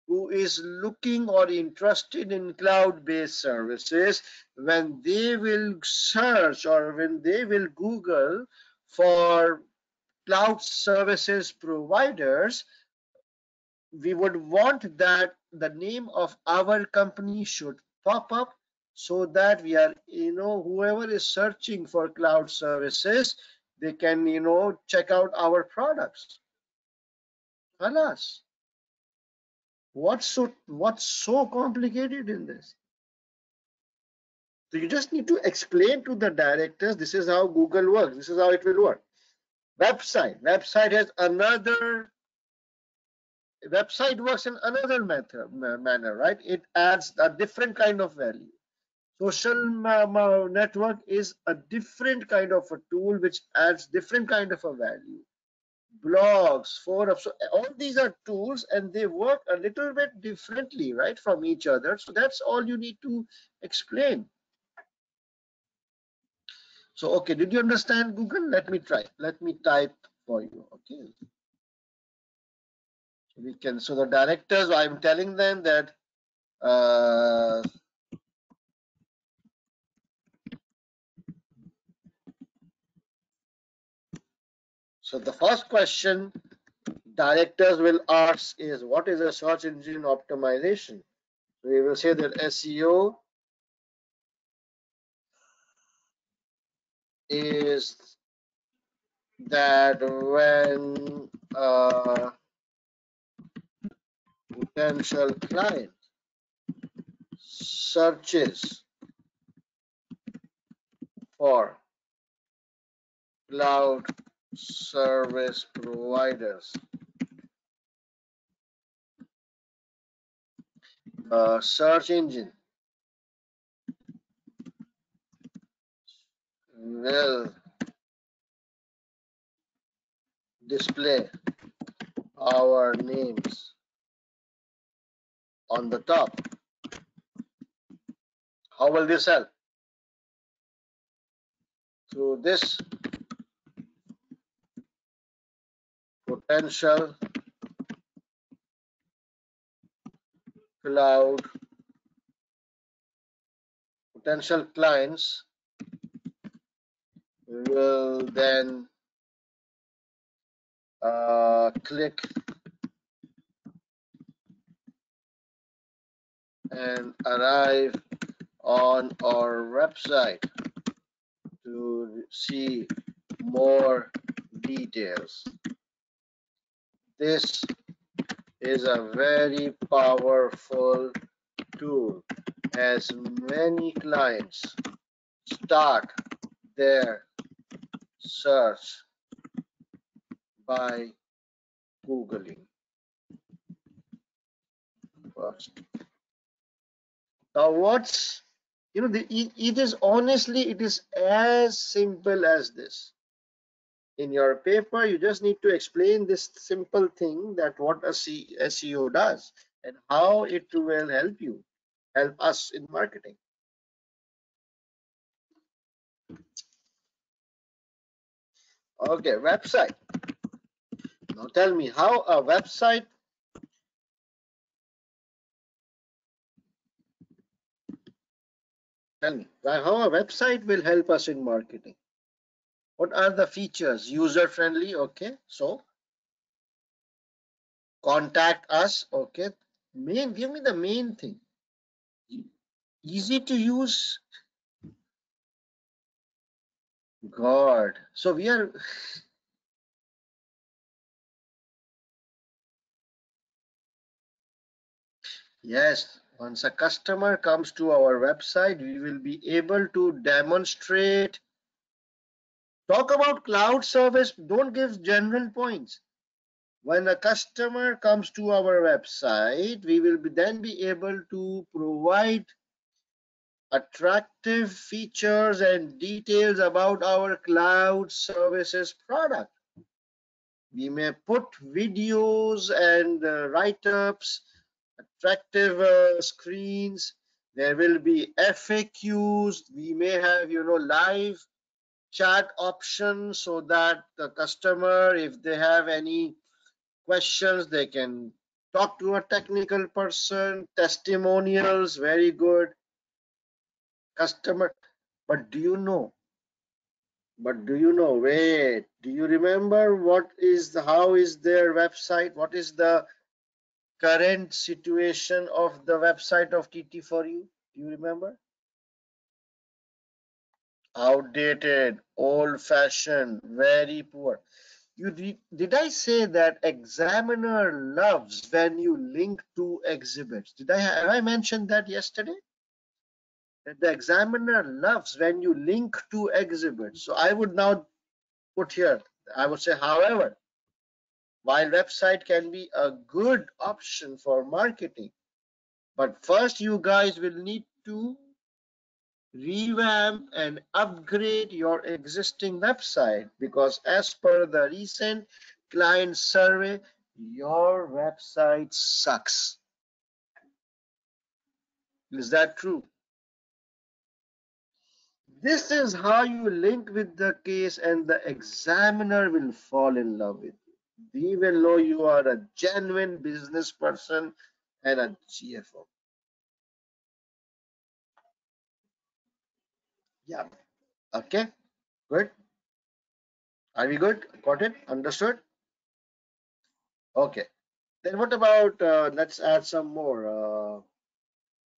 who is looking or interested in cloud-based services, when they will search or when they will Google for cloud services providers, we would want that the name of our company should pop up so that we are, whoever is searching for cloud services, they can, check out our products. Alas, what's so complicated in this? So you just need to explain to the directors this is how Google works, this is how it will work. Website has another website works in another manner, right? It adds a different kind of value. Social network is a different kind of a tool which adds different kind of a value. Blogs, forums, so all these are tools and they work a little bit differently, right, from each other. So that's all you need to explain. So, okay, did you understand Google? Let me try. Let me type for you. Okay. So the directors, I'm telling them that uh, so the first question directors will ask is what is a search engine optimization? So we will say that SEO is that when a potential client searches for cloud service providers, search engine will display our names on the top. How will this help? Through this potential cloud, potential clients will then click and arrive on our website to see more details. This is a very powerful tool as many clients start their search by Googling first. Now, it is honestly, it is as simple as this. In your paper, you just need to explain this simple thing, that what a SEO does and how it will help us in marketing. Okay, website. Now tell me how a website, will help us in marketing. What are the features? User friendly. Okay, so contact us. Okay, give me the main thing. Easy to use. God. So we are, yes, once a customer comes to our website, we will be able to demonstrate, talk about cloud service, don't give general points. When a customer comes to our website, we will then be able to provide attractive features and details about our cloud services product. We may put videos and write-ups, attractive screens. There will be FAQs. We may have, live chat options so that the customer, if they have any questions, they can talk to a technical person. Testimonials, very good. Customer, but wait, do you remember how is their website? What is the current situation of the website of TT for you? Do you remember? Outdated, old-fashioned, very poor. Did I say that examiner loves when you link to exhibits? Have I mentioned that yesterday? That the examiner loves when you link to exhibits. So I would now put here, I would say, however, while website can be a good option for marketing, but first you guys will need to revamp and upgrade your existing website, because as per the recent client survey, your website sucks. Is that true? This is how you link with the case, and the examiner will fall in love with you. He will know you are a genuine business person and a CFO. Yeah. Okay. Good. Are we good? Got it? Understood? Okay. Then what about, let's add some more.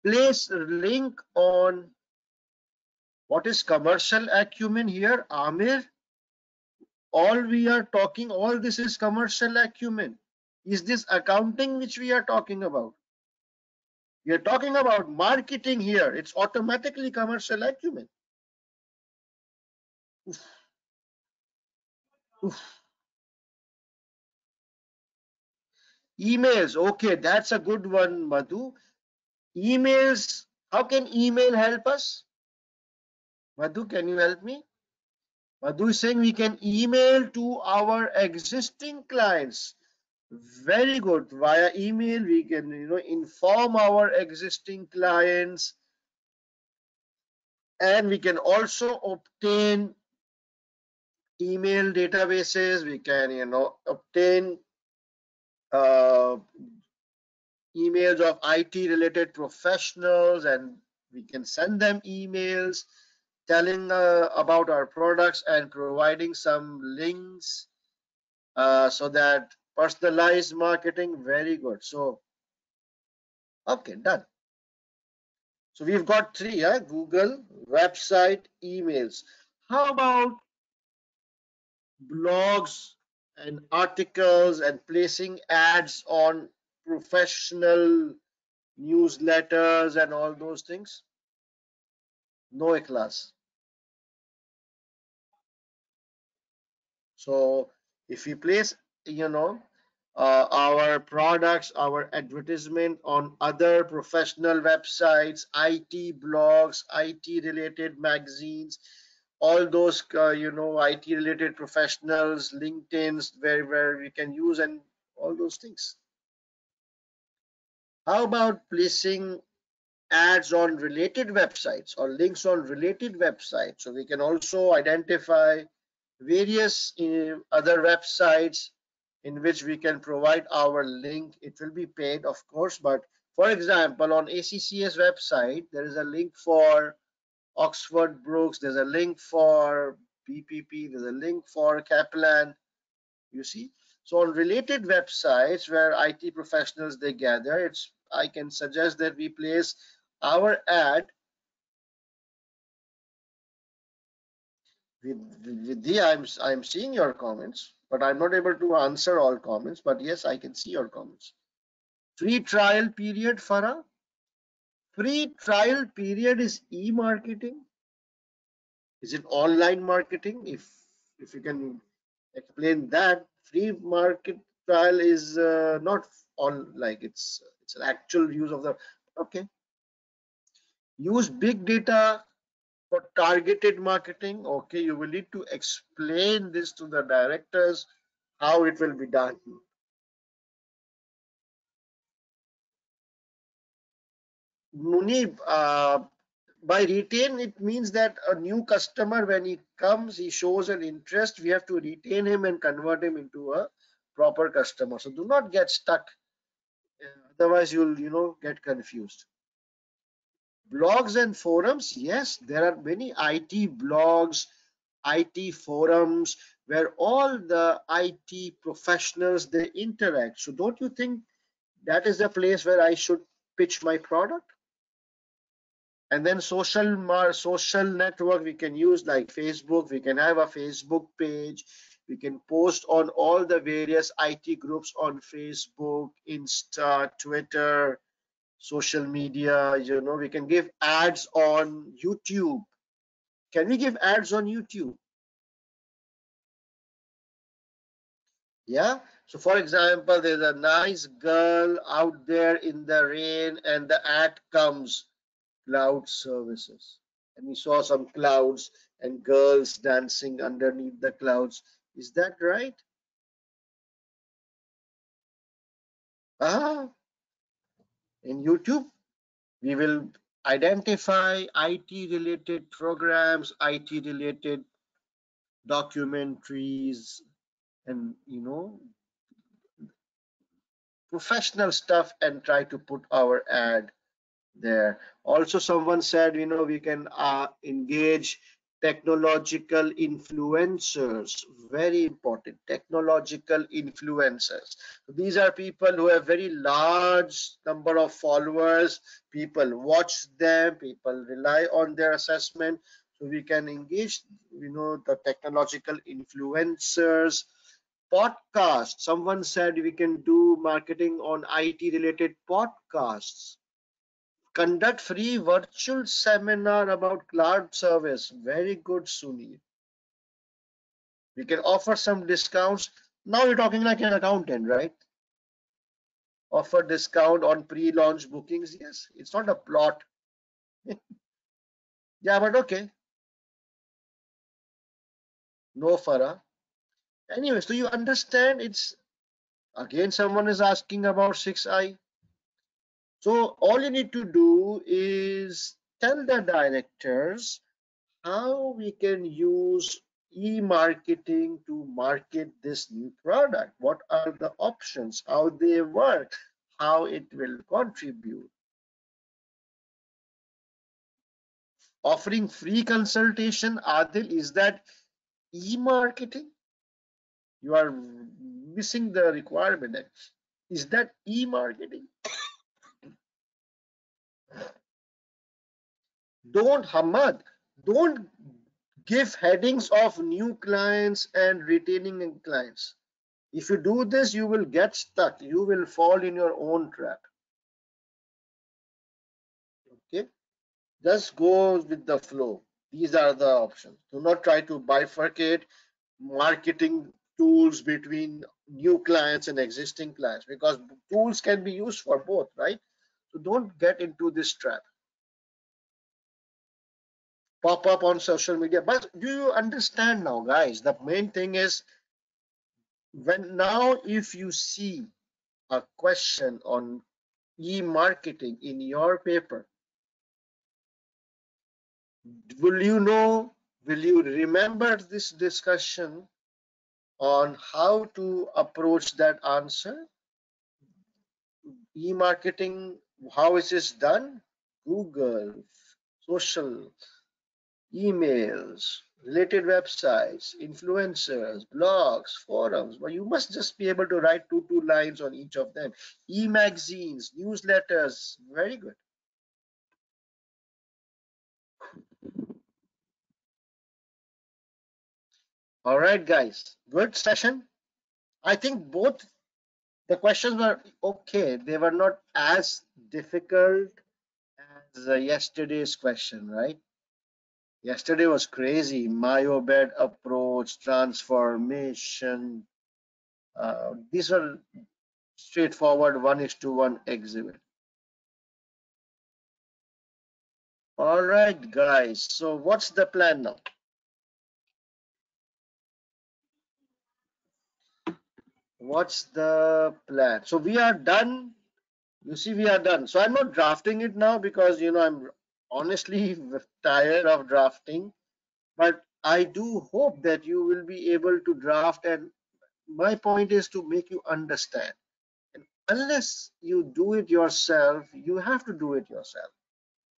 Place link on, what is commercial acumen here, Amir? All this is commercial acumen. Is this accounting which we are talking about? We are talking about marketing here. It's automatically commercial acumen. Oof, oof. Emails. Okay, that's a good one, Madhu. Emails. How can email help us? Madhu, can you help me? Madhu is saying we can email to our existing clients. Very good. Via email, we can inform our existing clients, and we can also obtain email databases. We can obtain uh, emails of IT related professionals, and we can send them emails telling about our products and providing some links so that personalized marketing. Very good. So okay, done. So we've got three, Google, website, emails. How about blogs and articles and placing ads on professional newsletters and all those things? No a class. So if we place, our products, our advertisement on other professional websites, IT blogs, IT related magazines, all those, IT related professionals, LinkedIn's, where we can use, and all those things. How about placing ads on related websites or links on related websites? So we can also identify various other websites in which we can provide our link. It will be paid, of course, but for example, on ACCS website, there is a link for Oxford Brooks, there's a link for BPP, there's a link for Kaplan, you see. So on related websites where IT professionals they gather, I can suggest that we place our ad. Vidya, I'm seeing your comments, but I'm not able to answer all comments. But yes, I can see your comments. Free trial period, Farah. Free trial period is e-marketing. Is it online marketing? If you can explain that, free market trial is not on, like it's an actual use of the. Okay, use big data for targeted marketing. Okay, you will need to explain this to the directors how it will be done. Munib, by retain, it means that a new customer, when he comes, he shows an interest. We have to retain him and convert him into a proper customer. So do not get stuck. Otherwise, you'll get confused. Blogs and forums. Yes, there are many IT blogs, IT forums where all the IT professionals they interact. So don't you think that is the place where I should pitch my product? And then social network we can use, like Facebook. We can have a Facebook page. We can post on all the various IT groups on Facebook, Insta, Twitter, social media. We can give ads on YouTube. Can we give ads on YouTube? Yeah. So for example, there's a nice girl out there in the rain and the ad comes, cloud services, and we saw some clouds and girls dancing underneath the clouds. Is that right? Ah, in YouTube we will identify IT related programs, IT related documentaries, and professional stuff, and try to put our ad there. Also, someone said, we can engage technological influencers. Very important, technological influencers. These are people who have very large number of followers. People watch them. People rely on their assessment. So we can engage, the technological influencers. Podcast. Someone said we can do marketing on IT related podcasts. Conduct free virtual seminar about cloud service. Very good, Suni. We can offer some discounts. Now you're talking like an accountant, right? Offer discount on pre-launch bookings. Yes, it's not a plot. Yeah, but okay. No, Farah. Anyway, so you understand it's again someone is asking about 6i. So all you need to do is tell the directors how we can use e-marketing to market this new product. What are the options? How they work? How it will contribute? Offering free consultation, Adil, is that e-marketing? You are missing the requirement. Is that e-marketing? Don't, Hamad, don't give headings of new clients and retaining clients. If you do this, you will get stuck. You will fall in your own trap. Okay, just go with the flow. These are the options. Do not try to bifurcate marketing tools between new clients and existing clients, because tools can be used for both, right? So don't get into this trap. Pop up on social media. But do you understand now, guys? The main thing is, when now if you see a question on e-marketing in your paper, will you know, will you remember this discussion on how to approach that answer? E-marketing, how is this done? Google, social, emails, related websites, influencers, blogs, forums. But you must just be able to write two lines on each of them. E-magazines, newsletters, very good. All right, guys, good session. I think both the questions were okay. They were not as difficult as yesterday's question, right? Yesterday was crazy. Myobed approach, transformation. These were straightforward 1:1 exhibit. All right, guys. So what's the plan now? What's the plan? So we are done. You see, we are done. So I'm not drafting it now because I'm honestly tired of drafting. But I do hope that you will be able to draft, and my point is to make you understand. And unless you do it yourself, you have to do it yourself,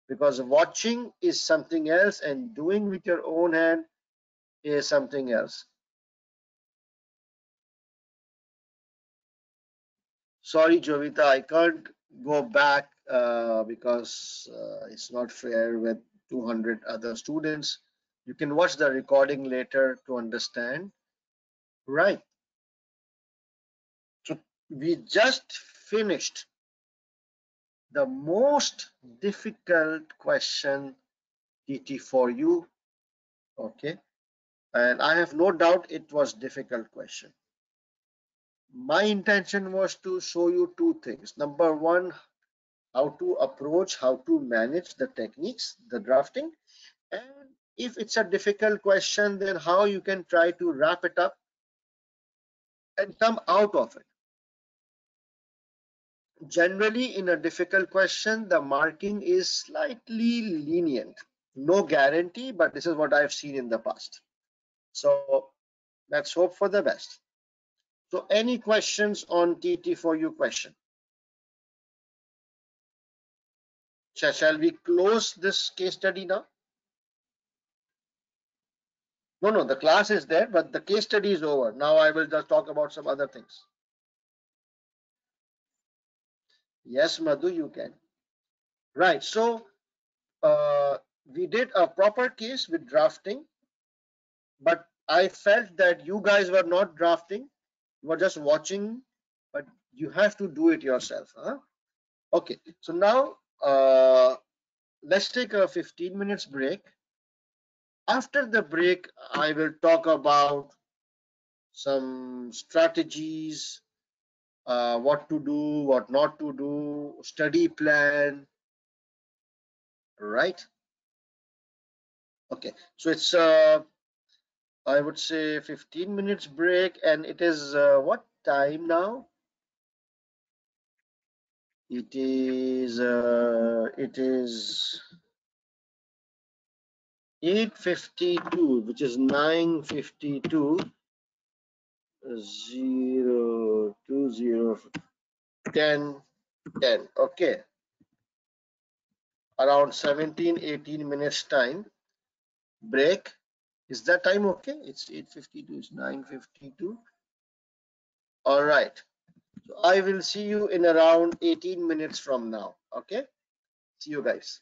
because watching is something else and doing with your own hand is something else. Sorry, Jovita, I can't go back because it's not fair with 200 other students. You can watch the recording later to understand. Right. So we just finished the most difficult question, TT, for you. Okay. And I have no doubt it was difficult question. My intention was to show you two things. Number one, how to approach, how to manage the techniques, the drafting. And if it's a difficult question, then how you can try to wrap it up and come out of it. Generally, in a difficult question, the marking is slightly lenient. No guarantee, but this is what I've seen in the past. So let's hope for the best. So any questions on TT for you question? Shall we close this case study now? No, no, the class is there, but the case study is over. Now I will just talk about some other things. Yes, Madhu, you can. Right. So we did a proper case with drafting, but I felt that you guys were not drafting, you were just watching, but you have to do it yourself. Huh? Okay. So now let's take a 15 minutes break. After the break, I will talk about some strategies, what to do, what not to do, study plan, right? Okay, so it's I would say 15 minutes break, and it is what time now? It is 8:52, which is 9:52, 0:20 10. Okay, around 17-18 minutes time break. Is that time okay? It's 8:52. It's 9:52. All right. So I will see you in around 18 minutes from now. Okay. See you guys.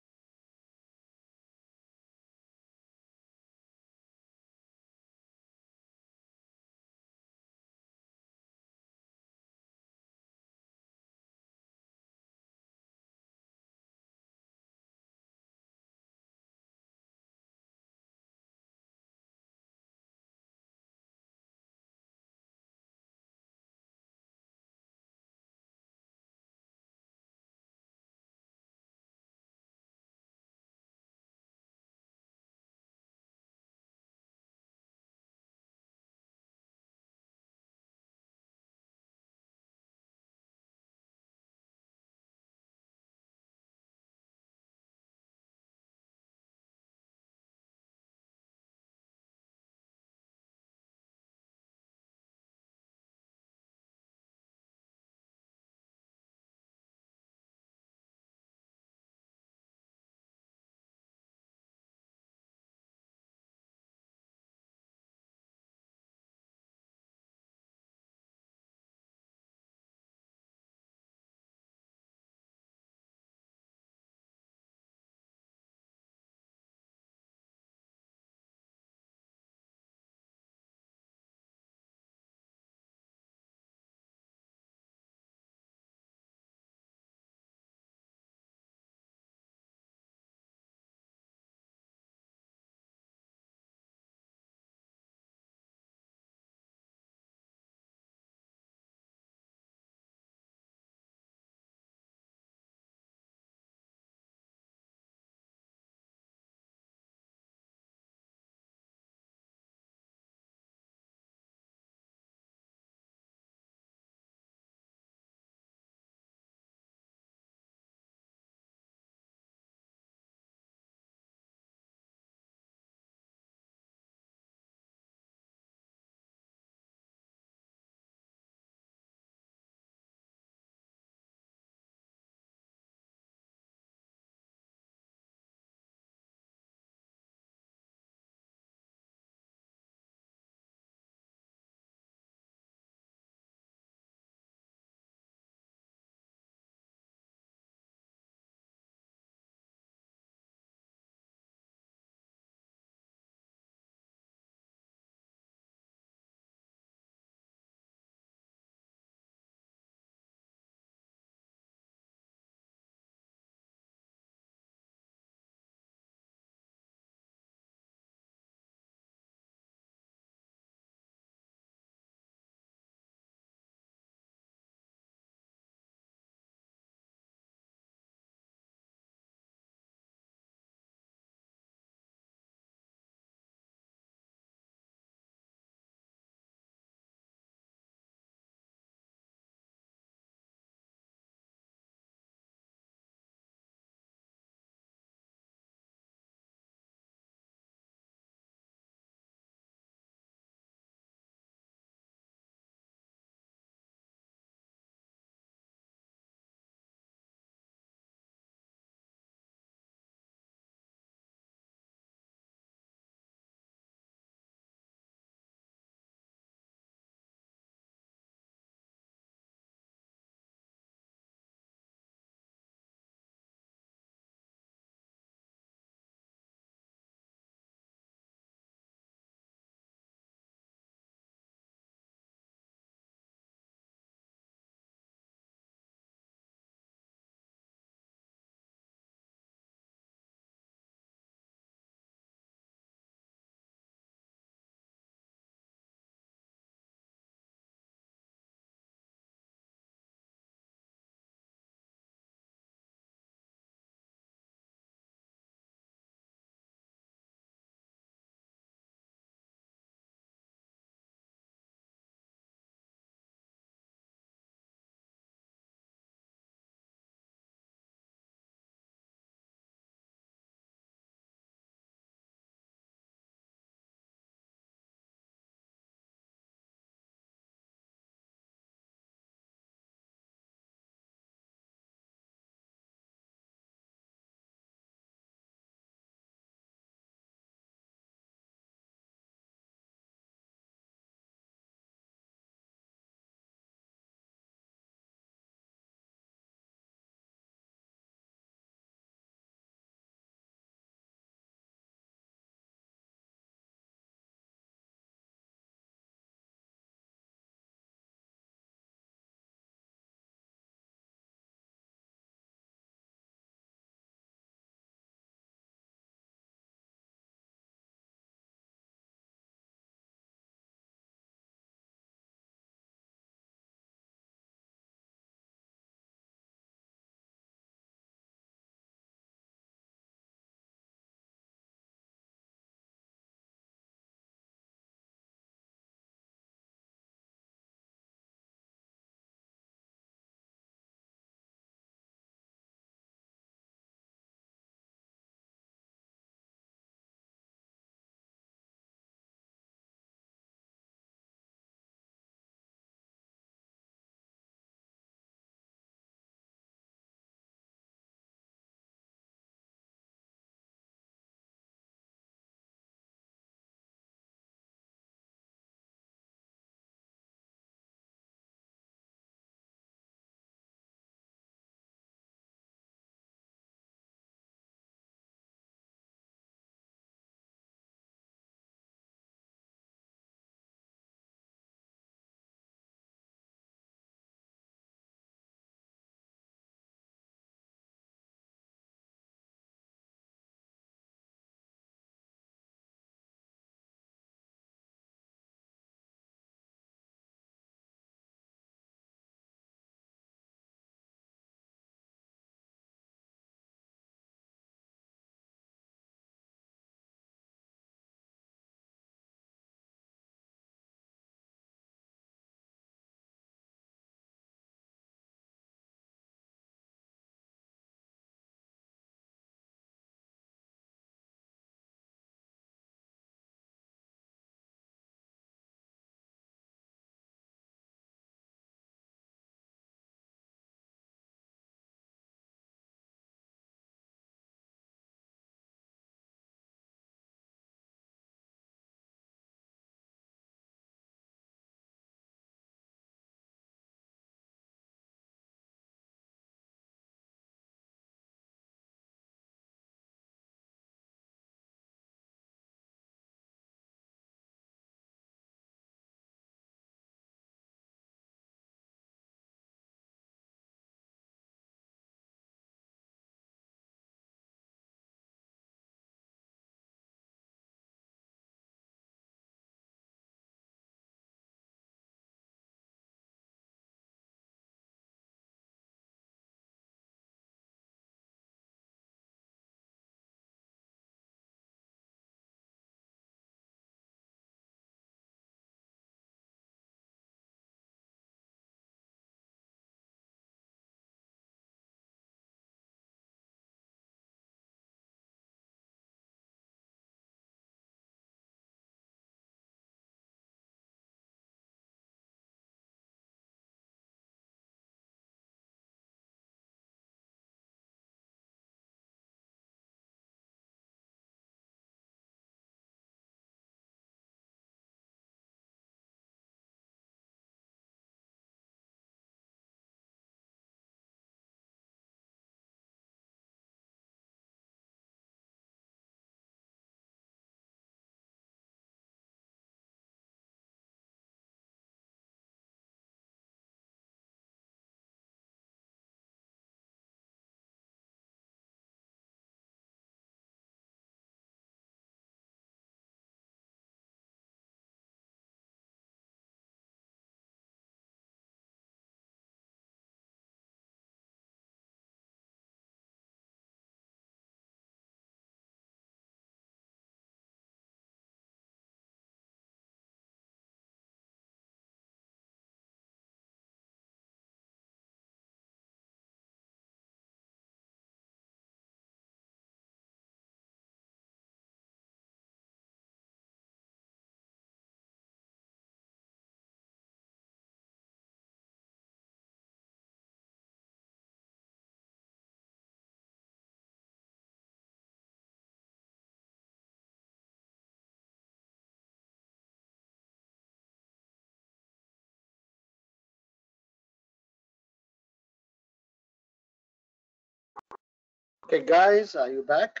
Okay, guys, are you back?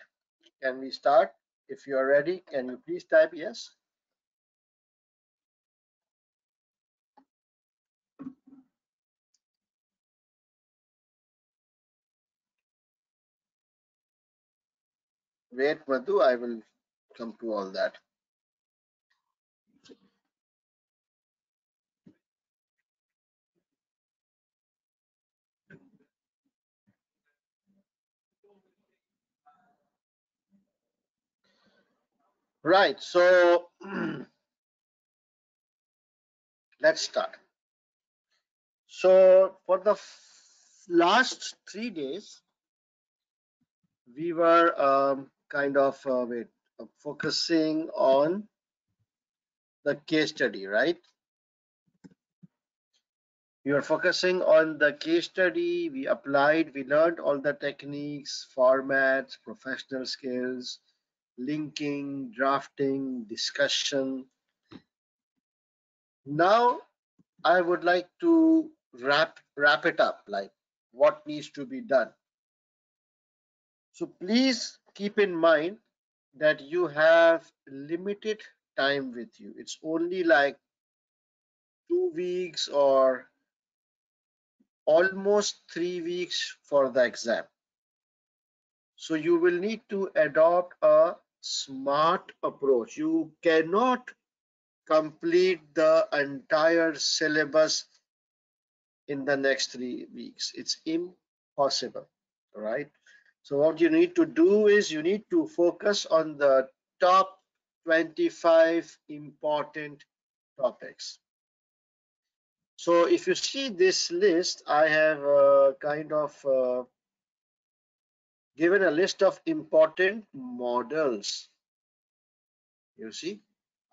Can we start? If you are ready, can you please type yes? Wait, Madhu, I will come to all that. Right, so let's start. So for the last 3 days, we were kind of focusing on the case study, right? We were focusing on the case study. We applied, we learned all the techniques, formats, professional skills, linking, drafting, discussion. Now I would like to wrap it up, like what needs to be done. So please keep in mind that you have limited time with you. It's only like 2 weeks or almost 3 weeks for the exam. So you will need to adopt a smart approach. You cannot complete the entire syllabus in the next 3 weeks. It's impossible, right? So what you need to do is you need to focus on the top 25 important topics. So if you see this list, I have kind of given a list of important models. You see,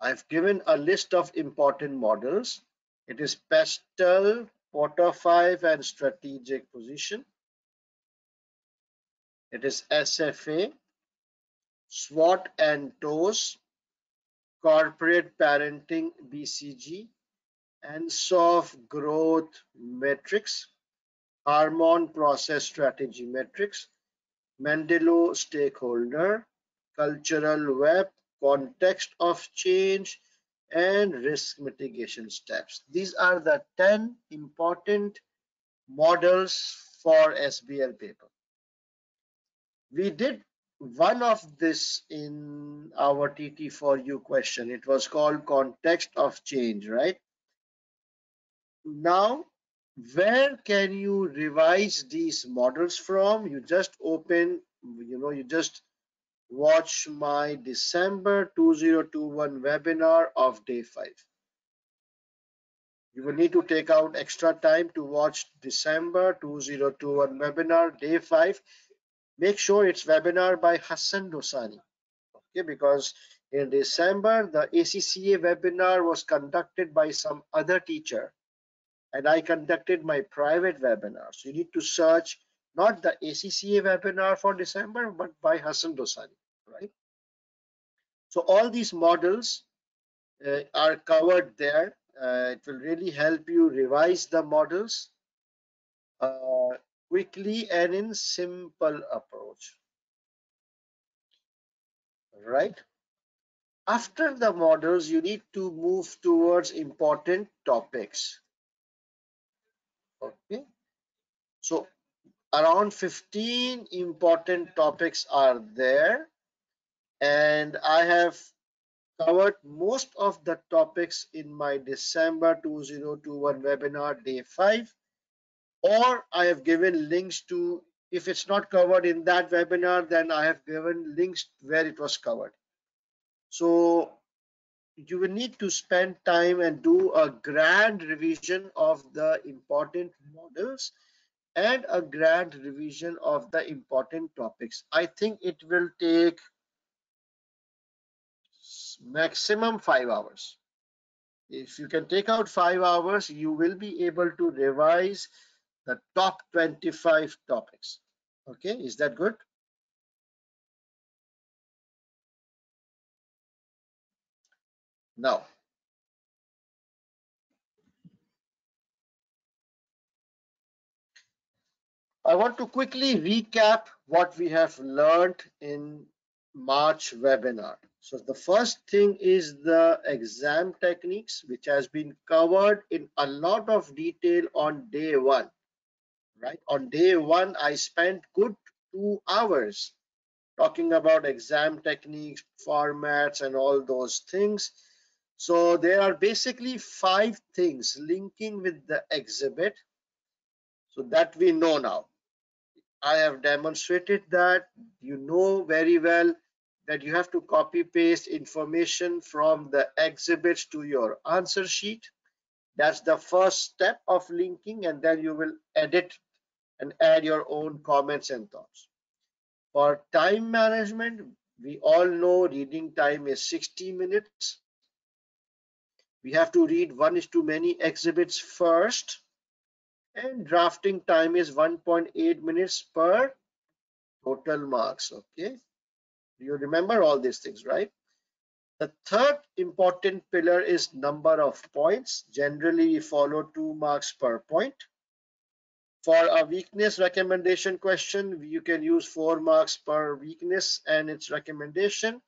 I've given a list of important models. It is pastel, Potter 5, and strategic position. It is SFA, SWOT and TOS, corporate parenting BCG, and soft growth metrics, Harmon process strategy metrics, Mendello stakeholder, cultural web, context of change, and risk mitigation steps. These are the 10 important models for SBL paper. We did one of this in our TT4U question. It was called context of change, right? Now, where can you revise these models from? You just open, you just watch my December 2021 webinar of day 5. You will need to take out extra time to watch December 2021 webinar day 5. Make sure it's webinar by Hassan Dosani. Okay, because in December, the ACCA webinar was conducted by some other teacher, and I conducted my private webinar. So you need to search not the ACCA webinar for December, but by Hassan Dosani, right? So all these models are covered there. It will really help you revise the models uh, quickly and in simple approach, right? After the models, you need to move towards important topics. Okay, so around 15 important topics are there, and I have covered most of the topics in my December 2021 webinar day 5, or I have given links to, if it's not covered in that webinar, then I have given links where it was covered. So you will need to spend time and do a grand revision of the important models and a grand revision of the important topics. I think it will take maximum 5 hours. If you can take out 5 hours, you will be able to revise the top 25 topics. Okay, is that good? Now, I want to quickly recap what we have learned in March webinar. So the first thing is the exam techniques, which has been covered in a lot of detail on day one, right? On day one, I spent good 2 hours talking about exam techniques, formats, and all those things. So there are basically 5 things linking with the exhibit, so that we know now. I have demonstrated that. You know very well that you have to copy paste information from the exhibits to your answer sheet. That's the first step of linking, and then you will edit and add your own comments and thoughts. For time management, we all know reading time is 60 minutes. We have to read 1:many exhibits first, and drafting time is 1.8 minutes per total marks. Okay, you remember all these things, right? The third important pillar is number of points. Generally, we follow 2 marks per point. For a weakness recommendation question, you can use 4 marks per weakness and its recommendation.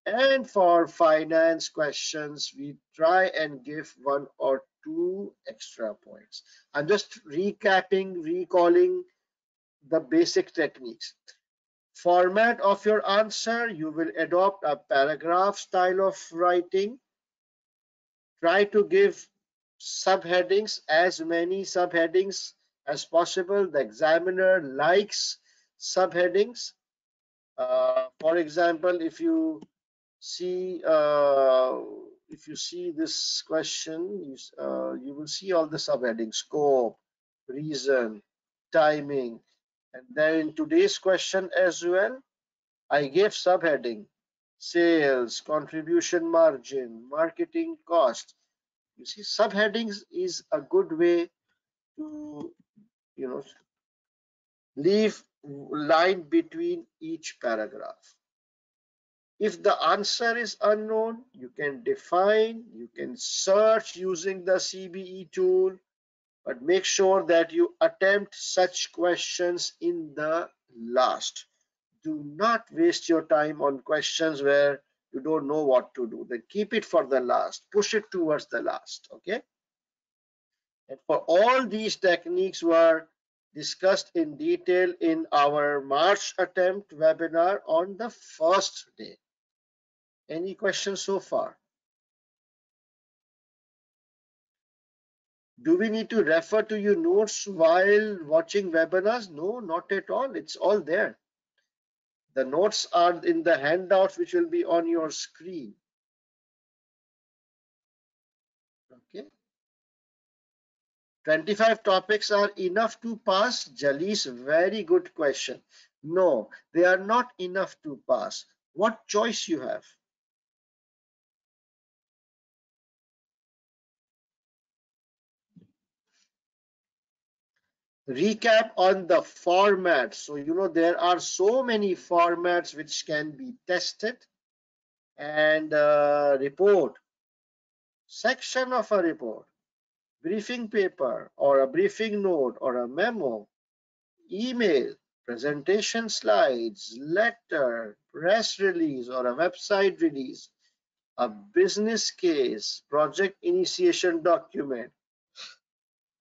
And for finance questions, we try and give 1 or 2 extra points. I'm just recapping, recalling the basic techniques. Format of your answer, you will adopt a paragraph style of writing. Try to give subheadings, as many subheadings as possible. The examiner likes subheadings. For example, see uh, if you see this question, you will see all the subheadings: scope, reason, timing. And then in today's question as well, I gave subheading: sales, contribution margin, marketing cost. You see, subheadings is a good way to, you know, leave line between each paragraph. If the answer is unknown, you can define, you can search using the CBE tool, but make sure that you attempt such questions in the last. Do not waste your time on questions where you don't know what to do. Then keep it for the last. Push it towards the last. Okay. And for all these techniques were discussed in detail in our March attempt webinar on the first day. Any questions so far? Do we need to refer to your notes while watching webinars? No, not at all. It's all there. The notes are in the handouts which will be on your screen. Okay. 25 topics are enough to pass? Jali's very good question. No, they are not enough to pass. What choice you have? Recap on the format. So, there are so many formats which can be tested. And report, section of a report, briefing paper or a briefing note or a memo, email, presentation slides, letter, press release or a website release, a business case, project initiation document,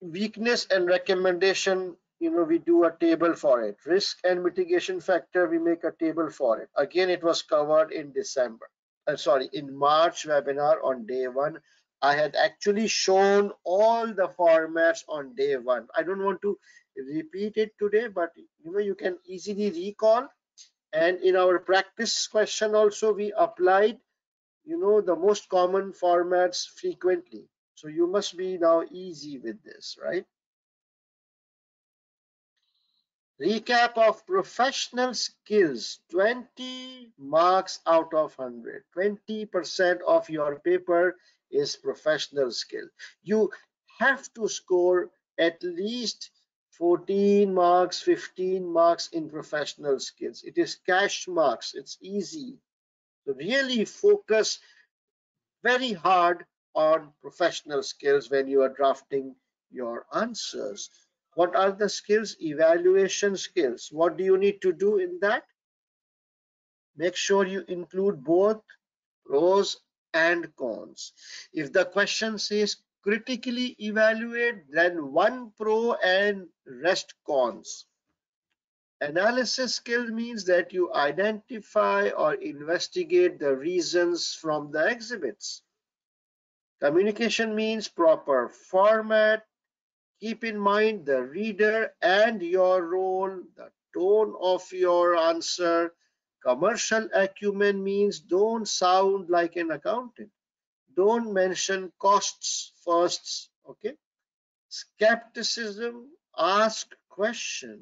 weakness and recommendation, we do a table for it. Risk and mitigation factor, we make a table for it. Again, it was covered in in March webinar on day one. I had actually shown all the formats on day one. I don't want to repeat it today, but you can easily recall. And in our practice question also, we applied the most common formats frequently. So you must be now easy with this, right? Recap of professional skills, 20 marks out of 100. 20% of your paper is professional skill. You have to score at least 14 marks, 15 marks in professional skills. It is cash marks. It's easy. So really focus very hard on professional skills when you are drafting your answers. What are the skills? Evaluation skills. What do you need to do in that? Make sure you include both pros and cons. If the question says critically evaluate, then one pro and rest cons. Analysis skill means that you identify or investigate the reasons from the exhibits. Communication means proper format. Keep in mind the reader and your role, the tone of your answer. Commercial acumen means don't sound like an accountant. Don't mention costs first. Okay. Skepticism, ask question,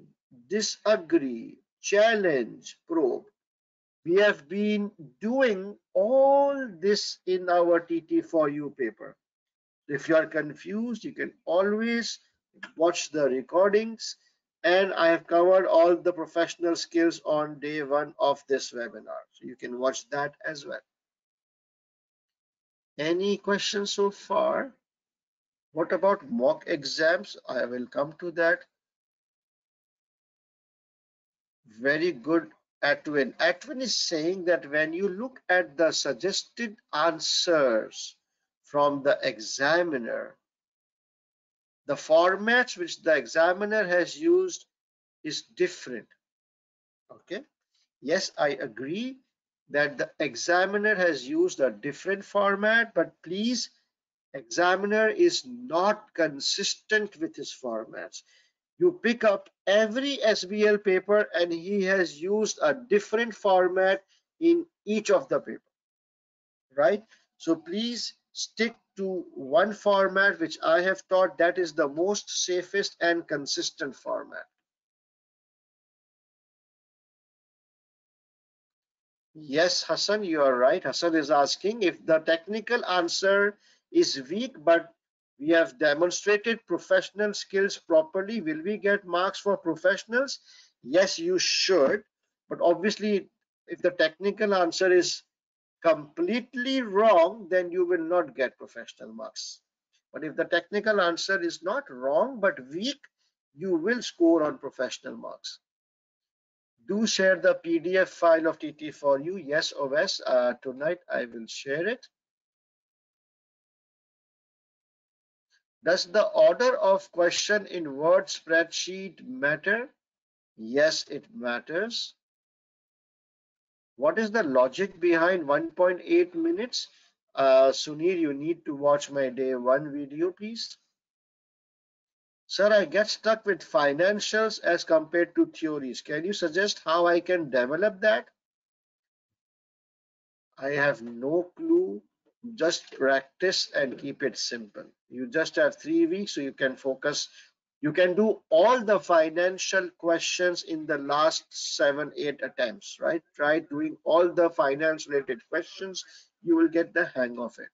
disagree, challenge, probe. We have been doing all this in our TT4U paper. If you are confused, you can always watch the recordings. And I have covered all the professional skills on day one of this webinar. So you can watch that as well. Any questions so far? What about mock exams? I will come to that. Very good, Atwin. Atwin is saying that when you look at the suggested answers from the examiner, the formats which the examiner has used is different. Okay. Yes, I agree that the examiner has used a different format, but please, examiner is not consistent with his formats. You pick up every SBL paper and he has used a different format in each of the paper, right? So please stick to one format which I have thought that is the most safest and consistent format. Yes, Hassan, you are right. Hassan is asking if the technical answer is weak, but we have demonstrated professional skills properly. Will we get marks for professionals? Yes, you should. But obviously, if the technical answer is completely wrong, then you will not get professional marks. But if the technical answer is not wrong but weak, you will score on professional marks. Do share the PDF file of TT for you. Yes, OS, tonight I will share it. Does the order of question in Word spreadsheet matter? Yes, it matters. What is the logic behind 1.8 minutes? Sunir, you need to watch my day one video, please. Sir, I get stuck with financials as compared to theories. Can you suggest how I can develop that? I have no clue. Just practice and keep it simple. You just have 3 weeks, so you can focus. You can do all the financial questions in the last 7, 8 attempts, right? Try doing all the finance related questions. You will get the hang of it.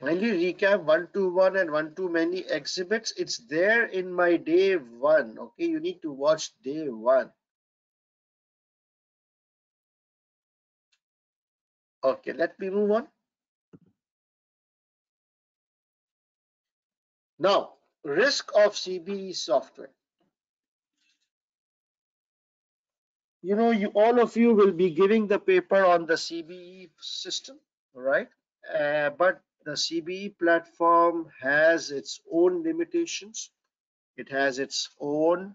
Kindly recap one-to-one and one-to-many exhibits. It's there in my day one. Okay, you need to watch day one. Okay, let me move on. Now, risk of CBE software. You know, all of you will be giving the paper on the CBE system, right? But the CBE platform has its own limitations. It has its own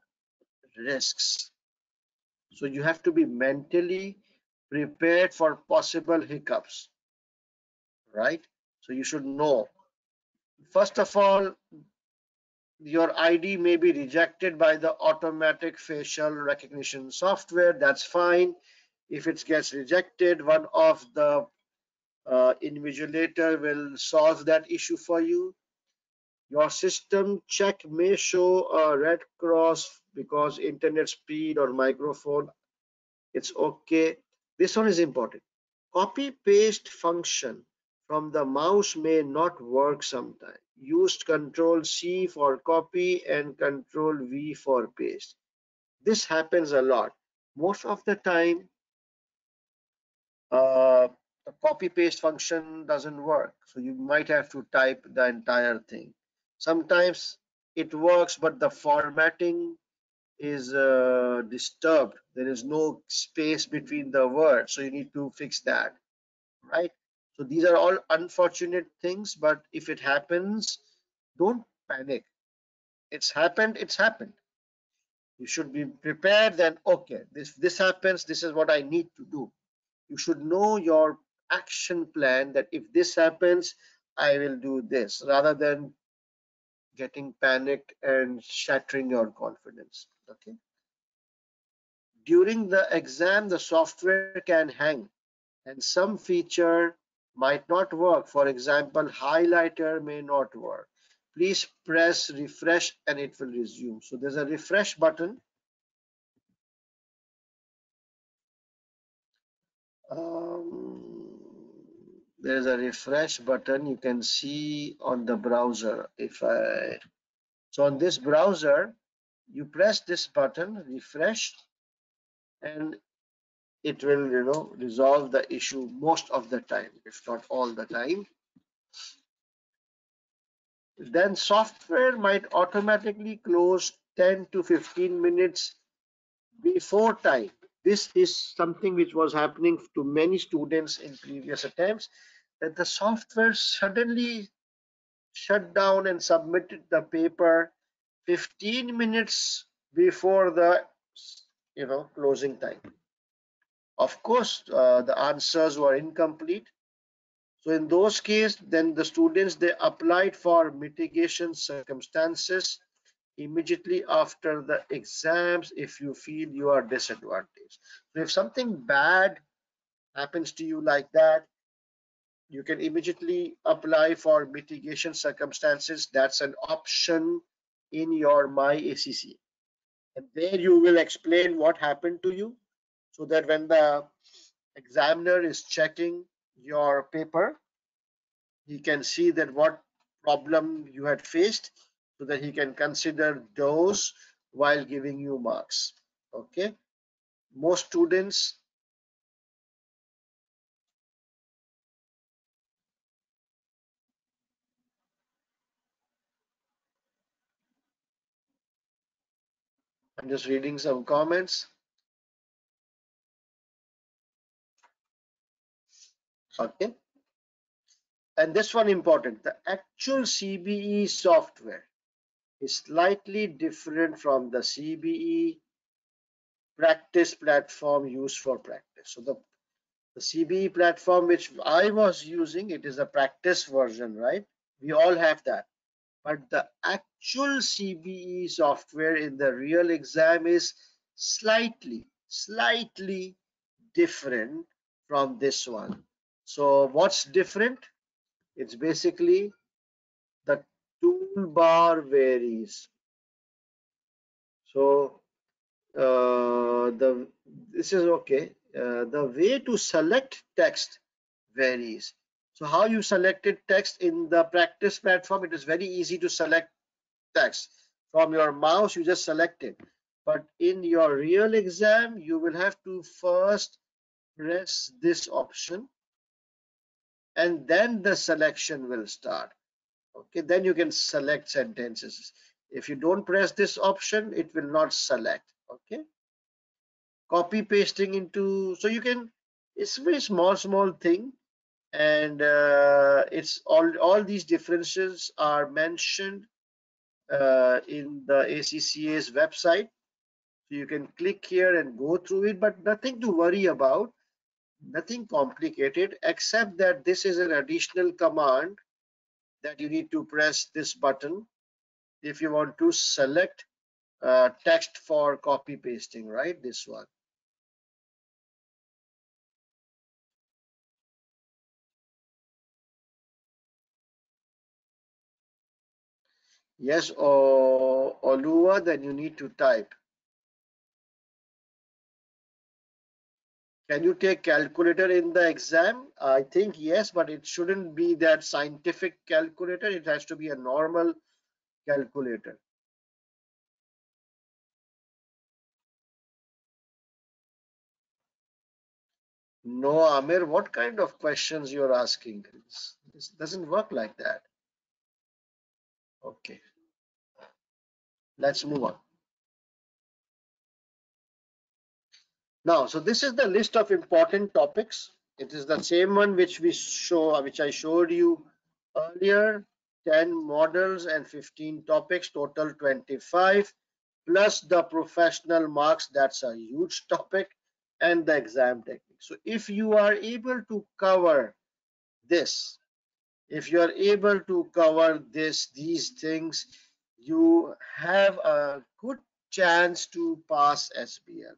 risks. So you have to be mentally prepared for possible hiccups, right? So you should know. First of all, your ID may be rejected by the automatic facial recognition software. That's fine. If it gets rejected, one of the invigilator will solve that issue for you. Your system check may show a red cross because internet speed or microphone. It's okay. This one is important. Copy paste function from the mouse may not work sometime. Use Control C for copy and Control V for paste. This happens a lot. Most of the time, the copy paste function doesn't work. So you might have to type the entire thing. Sometimes it works, but the formatting is disturbed. There is no space between the words, so you need to fix that, right? So these are all unfortunate things, but if it happens, don't panic. It's happened, it's happened. You should be prepared then, okay, this happens, this is what I need to do. You should know your action plan, that if this happens, I will do this, rather than getting panicked and shattering your confidence. Okay. During the exam, the software can hang and some feature might not work. For example, highlighter may not work. Please press refresh and it will resume. So there's a refresh button. Um, there's a refresh button you can see on the browser. So on this browser, you press this button, refresh, and it will, resolve the issue most of the time, if not all the time. Then software might automatically close 10 to 15 minutes before time. This is something which was happening to many students in previous attempts, that the software suddenly shut down and submitted the paper 15 minutes before the closing time. Of course, the answers were incomplete. So in those cases, then the students, they applied for mitigation circumstances immediately after the exams if you feel you are disadvantaged. So if something bad happens to you like that, you can immediately apply for mitigation circumstances. That's an option in your My ACC. And there you will explain what happened to you, so that when the examiner is checking your paper, he can see that what problem you had faced, so that he can consider those while giving you marks. Okay. Most students, I'm just reading some comments. Okay. And this one important, the actual CBE software is slightly different from the CBE practice platform used for practice. So the CBE platform which I was using, it is a practice version, right? We all have that. But the actual CBE software in the real exam is slightly different from this one. So what's different? It's basically the toolbar varies. So the this is okay. The way to select text varies. So how you selected text in the practice platform, it is very easy to select text. From your mouse, you just select it. But in your real exam, you will have to first press this option and then the selection will start. Okay, then you can select sentences. If you don't press this option, it will not select. Okay, copy pasting into, so you can, it's a very small thing, and it's all these differences are mentioned in the ACCA's website. So you can click here and go through it, but nothing to worry about, nothing complicated, except that this is an additional command that you need to press this button if you want to select text for copy pasting, right? This one. Yes, or Oluwa, then you need to type. Can you take calculator in the exam? I think yes, but it shouldn't be that scientific calculator. It has to be a normal calculator. No, Amir, what kind of questions you're asking? This doesn't work like that. Okay, let's move on. Now, so this is the list of important topics. It is the same one which I showed you earlier. 10 models and 15 topics, total 25, plus the professional marks. That's a huge topic, and the exam technique. So if you are able to cover this, if you are able to cover these things, you have a good chance to pass SBL.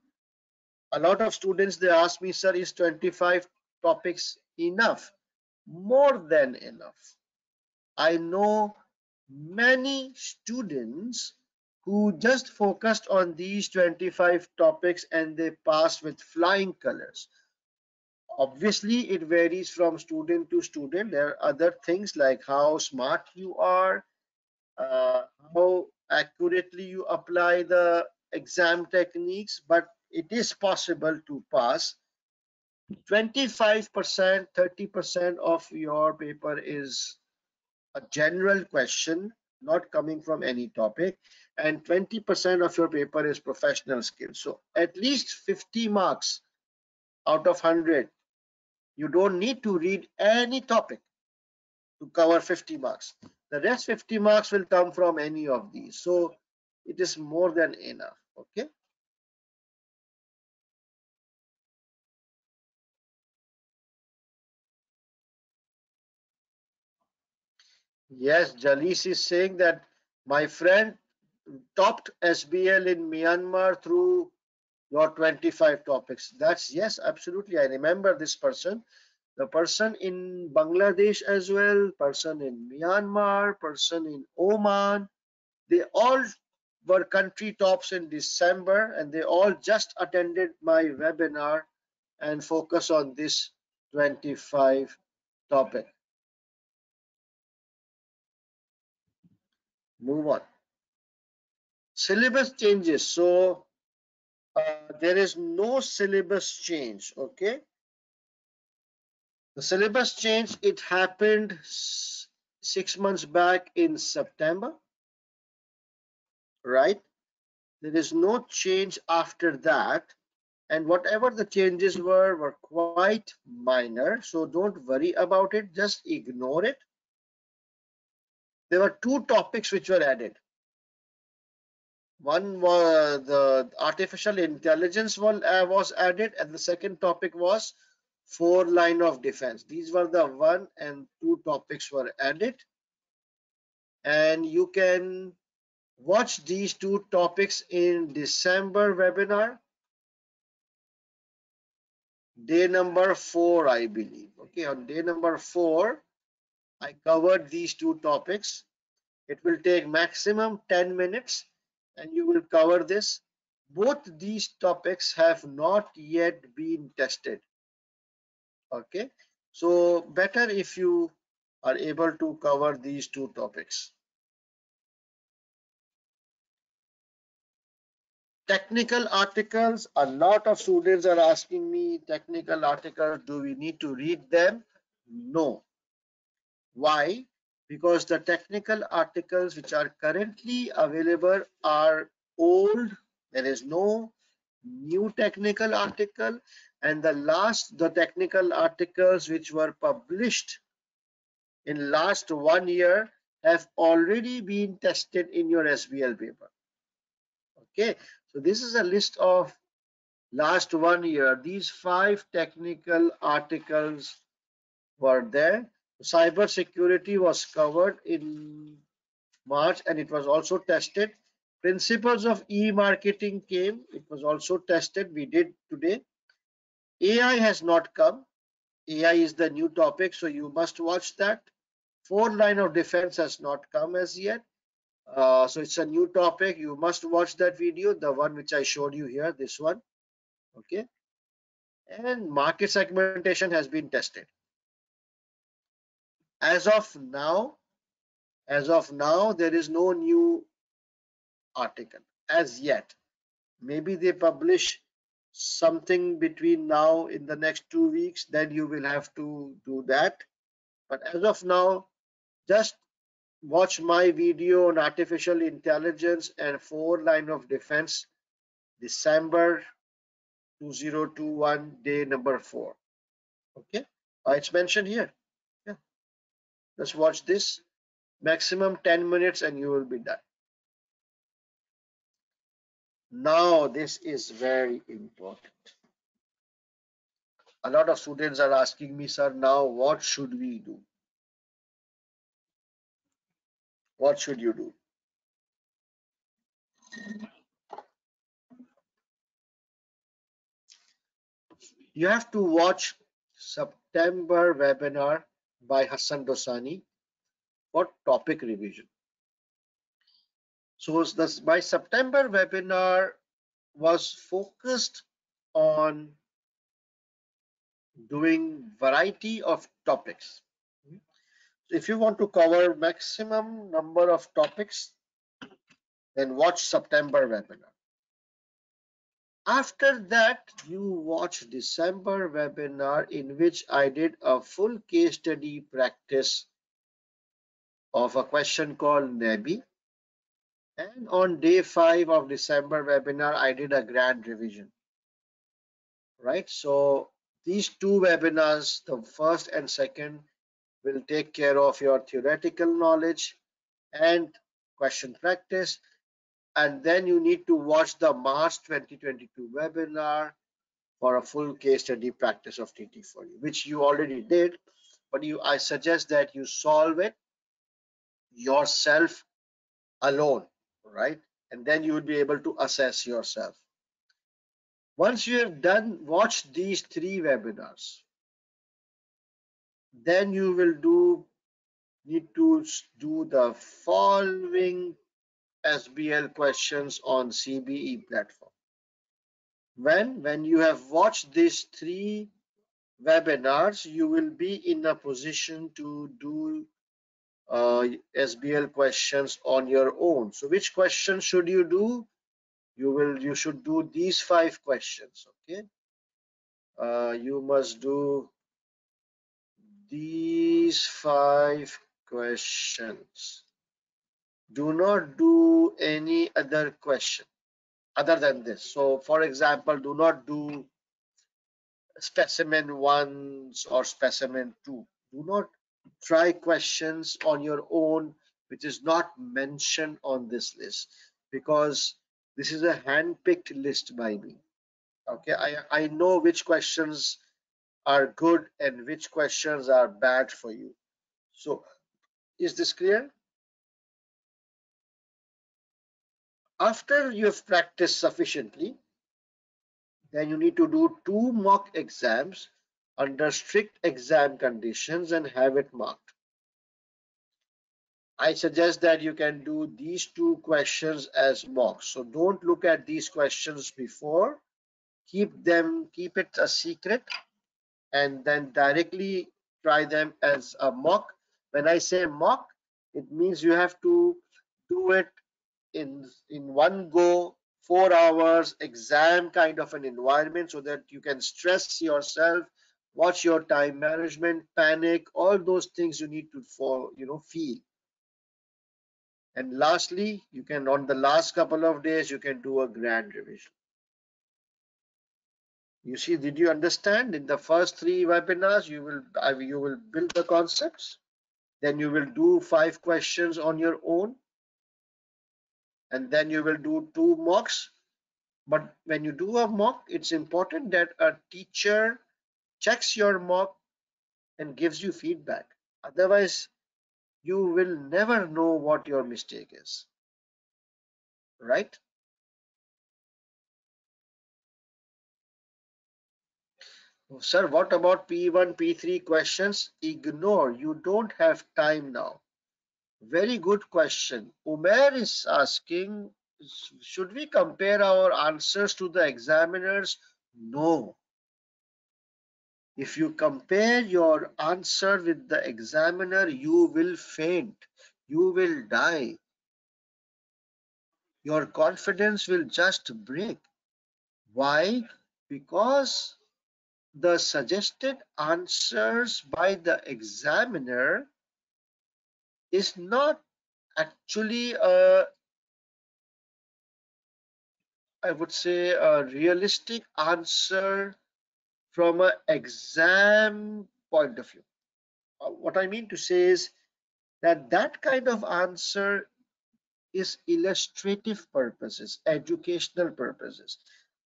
A lot of students, they ask me, sir, is 25 topics enough? More than enough. I know many students who just focused on these 25 topics and they passed with flying colors. Obviously, it varies from student to student. There are other things like how smart you are, uh, how accurately you apply the exam techniques, but it is possible to pass. 25%, 30% of your paper is a general question, not coming from any topic, and 20% of your paper is professional skills. So at least 50 marks out of 100. You don't need to read any topic to cover 50 marks. The rest 50 marks will come from any of these. So it is more than enough. Okay. Yes, Jalis is saying that my friend topped SBL in Myanmar through your 25 topics. That's yes, absolutely. I remember this person. The person in Bangladesh as well, person in Myanmar, person in Oman, they all were country tops in December and they all just attended my webinar and focus on this 25 topic. Move on. Syllabus changes. So there is no syllabus change. Okay. The syllabus change, it happened 6 months back in September, right? There is no change after that. And whatever the changes were quite minor. So don't worry about it. Just ignore it. There were two topics which were added. One was the artificial intelligence one was added, and the second topic was four line of defense. These were the one and two topics were added, and you can watch these two topics in December webinar, day number 4, I believe. Okay, on day number 4, I covered these two topics. It will take maximum 10 minutes and you will cover this. Both these topics have not yet been tested. Okay, so better if you are able to cover these two topics. Technical articles, a lot of students are asking me, technical articles, do we need to read them? No. Why? Because the technical articles which are currently available are old. There is no new technical article, and the technical articles which were published in last 1 year have already been tested in your SBL paper. Okay, so this is a list of last 1 year. These 5 technical articles were there. Cyber security was covered in March and it was also tested. Principles of e-marketing came. It was also tested. We did today. AI has not come. AI is the new topic, so you must watch that. Four line of defense has not come as yet. So it's a new topic. You must watch that video, the one which I showed you here, this one. Okay. And market segmentation has been tested. As of now, there is no new article as yet. Maybe they publish something between now in the next 2 weeks, then you will have to do that. But as of now, just Watch my video on artificial intelligence and 4 line of defense, December 2021, day number 4. Okay, it's mentioned here. Yeah, just watch this. Maximum 10 minutes and you will be done. Now, this is very important. A lot of students are asking me, sir, now what should we do? What should you do? You have to watch September webinar by Hassan Dosani for topic revision. So my September webinar was focused on doing variety of topics. If you want to cover maximum number of topics, then watch September webinar. After that, you watch December webinar in which I did a full case study practice of a question called NABI. And on day 5 of December webinar, I did a grand revision. Right? So these two webinars, the first and second, will take care of your theoretical knowledge and question practice. And then you need to watch the March 2022 webinar for a full case study practice of TT40, which you already did, but I suggest that you solve it yourself alone, right? And then you will be able to assess yourself. Once you have done, watch these 3 webinars, then you will need to do the following SBL questions on CBE platform. When you have watched these 3 webinars, you will be in a position to do SBL questions on your own. So which questions should you do? You should do these 5 questions. Okay, you must do these 5 questions. Do not do any other question other than this. So for example, do not do specimen 1 or specimen 2. Do not try questions on your own which is not mentioned on this list, because this is a hand-picked list by me. Okay, I know which questions are good and which questions are bad for you. So is this clear? After you have practiced sufficiently, then you need to do 2 mock exams under strict exam conditions and have it marked. I suggest that you can do these 2 questions as mocks. So don't look at these questions before. Keep it a secret, and then directly try them as a mock. When I say mock, it means you have to do it in one go, 4 hours exam kind of an environment, so that you can stress yourself, watch your time management, panic, all those things you need to feel. And lastly, you can, on the last couple of days, you can do a grand revision. You see, did you understand? In the first 3 webinars, you will build the concepts, then you will do 5 questions on your own, and then you will do 2 mocks. But when you do a mock, it's important that a teacher checks your mock and gives you feedback. Otherwise, you will never know what your mistake is, right? Sir, what about P1, P3 questions? Ignore. You don't have time now. Very good question. Umair is asking, should we compare our answers to the examiners? No. If you compare your answer with the examiner, you will faint. You will die. Your confidence will just break. Why? Because the suggested answers by the examiner is not actually a, I would say, a realistic answer from an exam point of view. What I mean to say is that that kind of answer is illustrative purposes, educational purposes.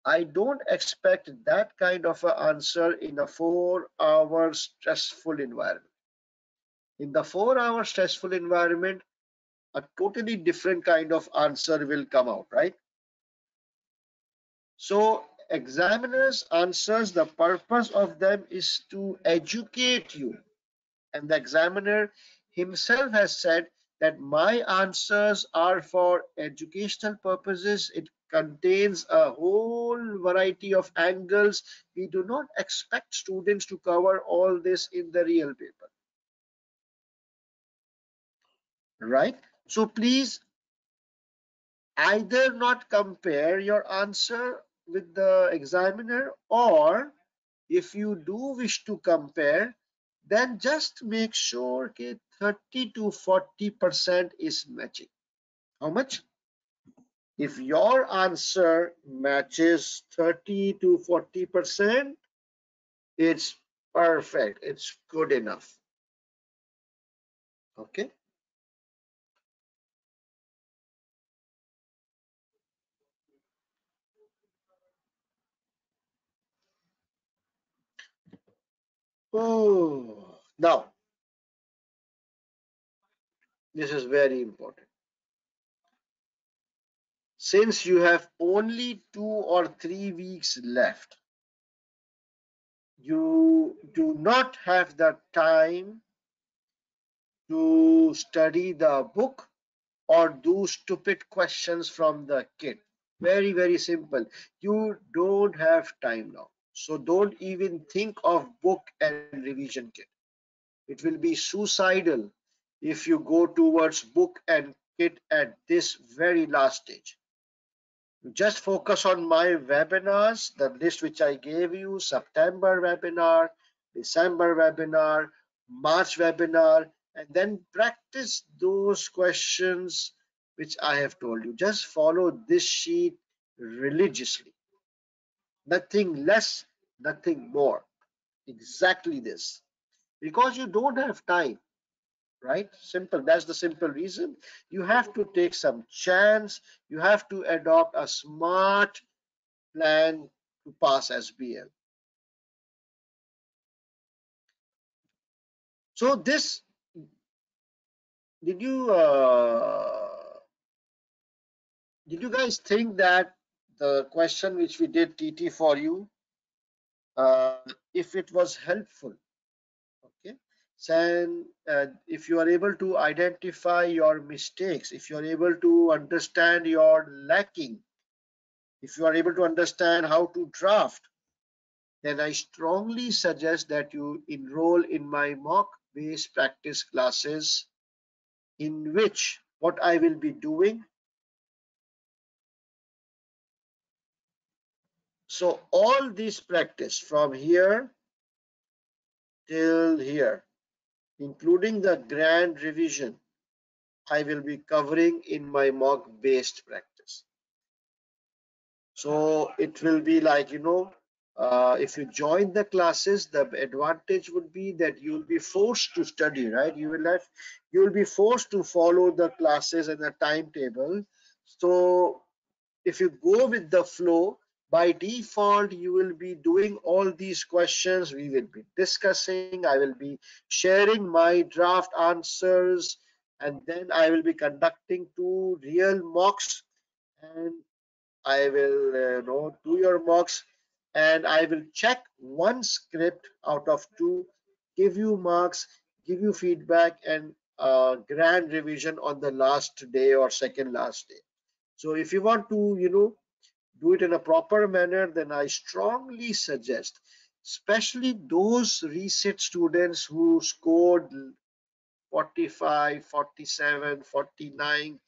I don't expect that kind of an answer in a 4 hour stressful environment. In the 4 hour stressful environment, a totally different kind of answer will come out, right? So examiners answers, the purpose of them is to educate you, and the examiner himself has said that my answers are for educational purposes. It contains a whole variety of angles. We do not expect students to cover all this in the real paper, right? So please either not compare your answer with the examiner, or if you do wish to compare, then just make sure okay, 30 to 40% is matching. How much? If your answer matches 30 to 40%, it's perfect. It's good enough. Okay. Oh, now this is very important. Since you have only 2 or 3 weeks left, you do not have the time to study the book or do stupid questions from the kit. Very, very simple. You don't have time now. So don't even think of book and revision kit. It will be suicidal if you go towards book and kit at this very last stage. Just focus on my webinars, the list which I gave you: September webinar, December webinar, March webinar, and then practice those questions which I have told you. Just follow this sheet religiously. Nothing less, nothing more. Exactly this. Because you don't have time, right? Simple. That's the simple reason. You have to take some chance. You have to adopt a smart plan to pass SBL. So this, did you did you guys think that the question which we did TT for you, uh, if it was helpful? Okay. So if you are able to identify your mistakes, if you are able to understand your lacking, if you are able to understand how to draft, then I strongly suggest that you enroll in my mock based practice classes, in which what I will be doing. So all this practice from here till here, including the grand revision, I will be covering in my mock based practice. So it will be like, if you join the classes, the advantage would be that you will be forced to study, right? You will be forced to follow the classes and the timetable. So if you go with the flow, by default, you will be doing all these questions. We will be discussing. I will be sharing my draft answers, and then I will be conducting 2 real mocks, and I will do your mocks, and I will check one script out of 2, give you marks, give you feedback, and grand revision on the last day or second last day. So if you want to, do it in a proper manner, then I strongly suggest, especially those reset students who scored 45, 47, 49,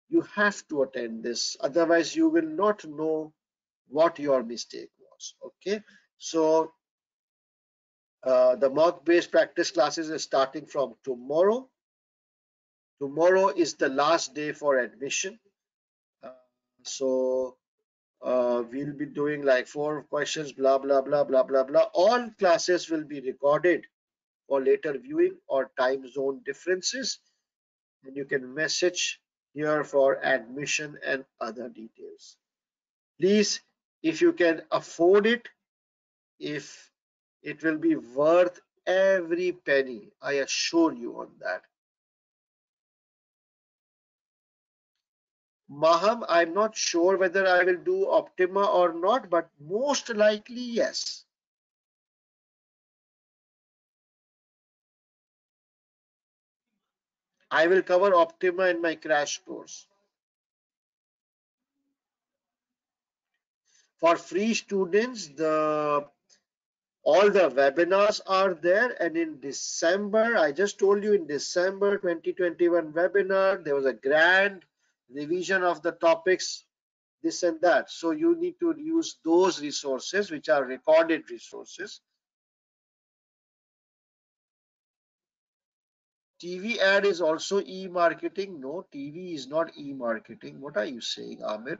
you have to attend this. Otherwise, you will not know what your mistake was. Okay. So the mock based practice classes is starting from tomorrow. Tomorrow is the last day for admission. Uh, so we'll be doing like 4 questions, blah, blah, blah, blah, blah, blah. All classes will be recorded for later viewing or time zone differences. And you can message here for admission and other details. Please, if you can afford it, if it will be worth every penny, I assure you on that. Maham, I'm not sure whether I will do Optima or not, but most likely yes. I will cover Optima in my crash course. For free students, the all the webinars are there, and in December, I just told you in December 2021 webinar, there was a grand revision of the topics, this and that. So you need to use those resources, which are recorded resources. TV ad is also e-marketing. No, TV is not e-marketing. What are you saying, Amir?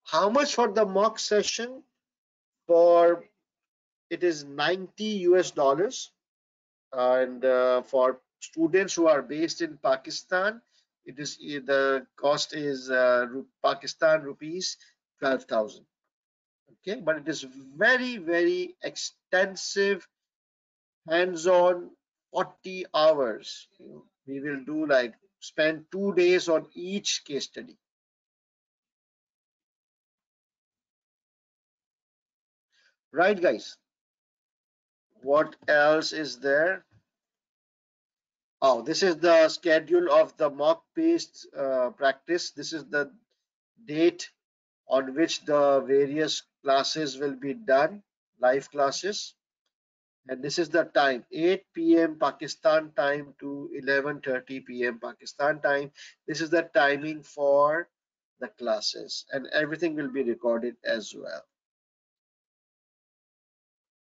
How much for the mock session? For it is 90 US dollars, and for students who are based in Pakistan, it is the cost is Pakistan rupees 12,000. Okay, but it is very extensive, hands-on, 40 hours. We will do like spend 2 days on each case study. Right, guys? What else is there? Oh, this is the schedule of the mock-based practice. This is the date on which the various classes will be done, live classes. And this is the time, 8 p.m. Pakistan time to 11:30 p.m. Pakistan time. This is the timing for the classes, and everything will be recorded as well.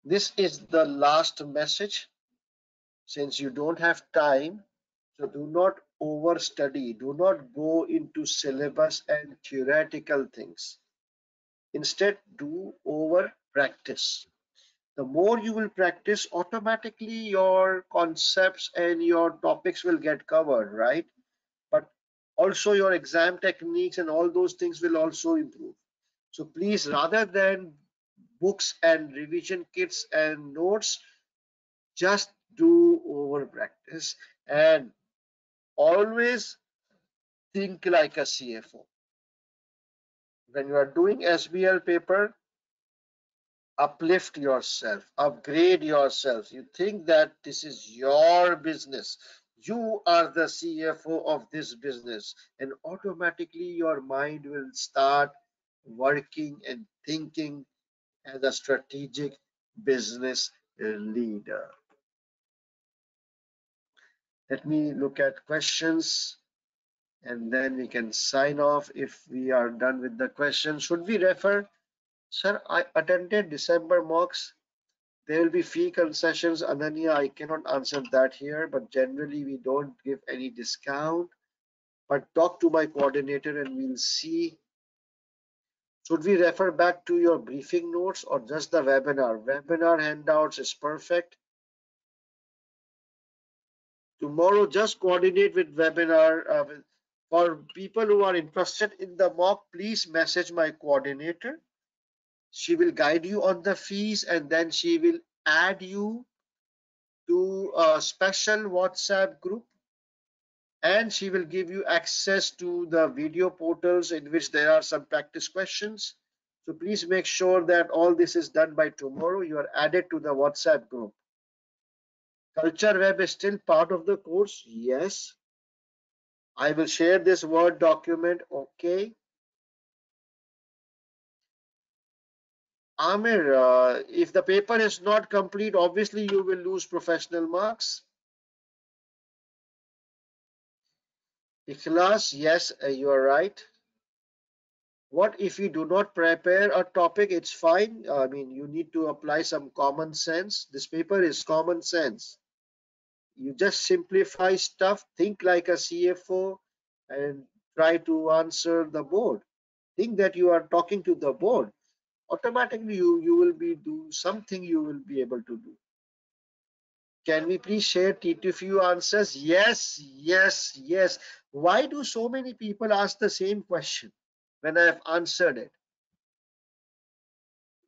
This is the last message. Since you don't have time, so do not overstudy. Do not go into syllabus and theoretical things. Instead, do over practice. The more you will practice, automatically your concepts and your topics will get covered, right? But also your exam techniques and all those things will also improve. So please, rather than books and revision kits and notes, just do over practice and always think like a CFO. When you are doing SBL paper, uplift yourself, upgrade yourself. You think that this is your business. You are the CFO of this business, and automatically your mind will start working and thinking as a strategic business leader. Let me look at questions and then we can sign off if we are done with the questions. Should we refer? Sir, I attended December mocks. There will be fee concessions. Ananya, I cannot answer that here, but generally we don't give any discount. But talk to my coordinator and we'll see. Should we refer back to your briefing notes or just the webinar? Webinar handouts is perfect. Tomorrow, just coordinate with webinar. For people who are interested in the mock, please message my coordinator. She will guide you on the fees and then she will add you to a special WhatsApp group, and she will give you access to the video portals in which there are some practice questions. So please make sure that all this is done by tomorrow. You are added to the WhatsApp group. Culture Web is still part of the course. Yes. I will share this Word document. Okay. Amir, if the paper is not complete, obviously you will lose professional marks. Ikhlas, yes, you are right. What if you do not prepare a topic? It's fine. I mean, you need to apply some common sense. This paper is common sense. You just simplify stuff, think like a CFO, and try to answer the board. Think that you are talking to the board. Automatically, you will be do something you will be able to do. Can we please share few answers? Yes, yes, yes. Why do so many people ask the same question when I have answered it?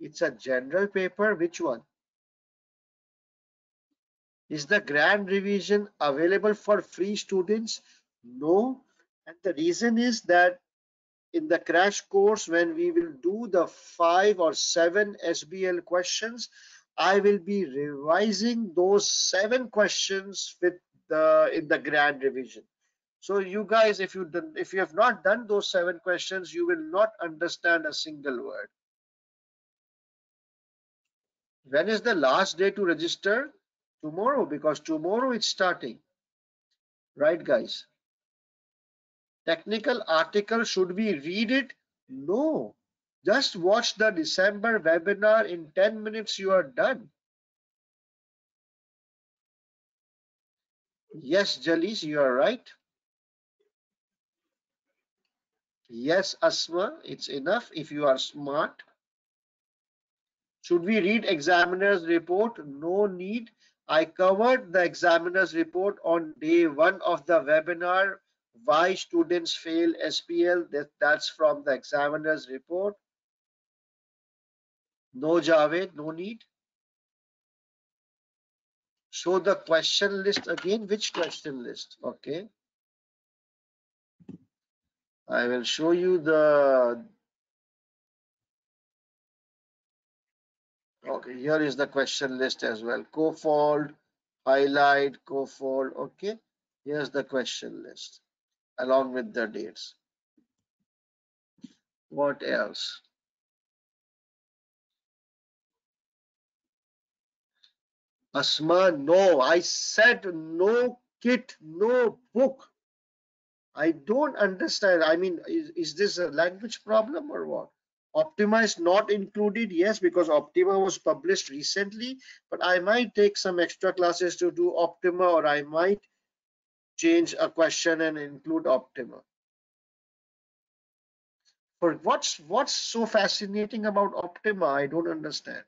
It's a general paper. Which one? Is the grand revision available for free students? No. And the reason is that in the crash course, when we will do the 5 or 7 SBL questions, I will be revising those 7 questions with the in the grand revision. So you guys, if you have not done those 7 questions, you will not understand a single word. When is the last day to register? Tomorrow, because tomorrow it's starting. Right, guys? Technical article, should we read it? No. Just watch the December webinar. In 10 minutes, you are done. Yes, Jalis, you are right. Yes, Asma, it's enough if you are smart. Should we read examiner's report? No need. I covered the examiner's report on day 1 of the webinar. Why students fail SPL? That's from the examiner's report. No, Javed, no need. Show the question list again. Which question list? Okay. I will show you the. Okay, here is the question list as well. Co-fold, highlight, co-fold. Okay. Here's the question list along with the dates. What else? Asma, no. I said no kit, no book. I don't understand. I mean, is this a language problem or what? Optima is not included, yes, because Optima was published recently, but I might take some extra classes to do Optima, or I might change a question and include Optima. For what's so fascinating about Optima? I don't understand.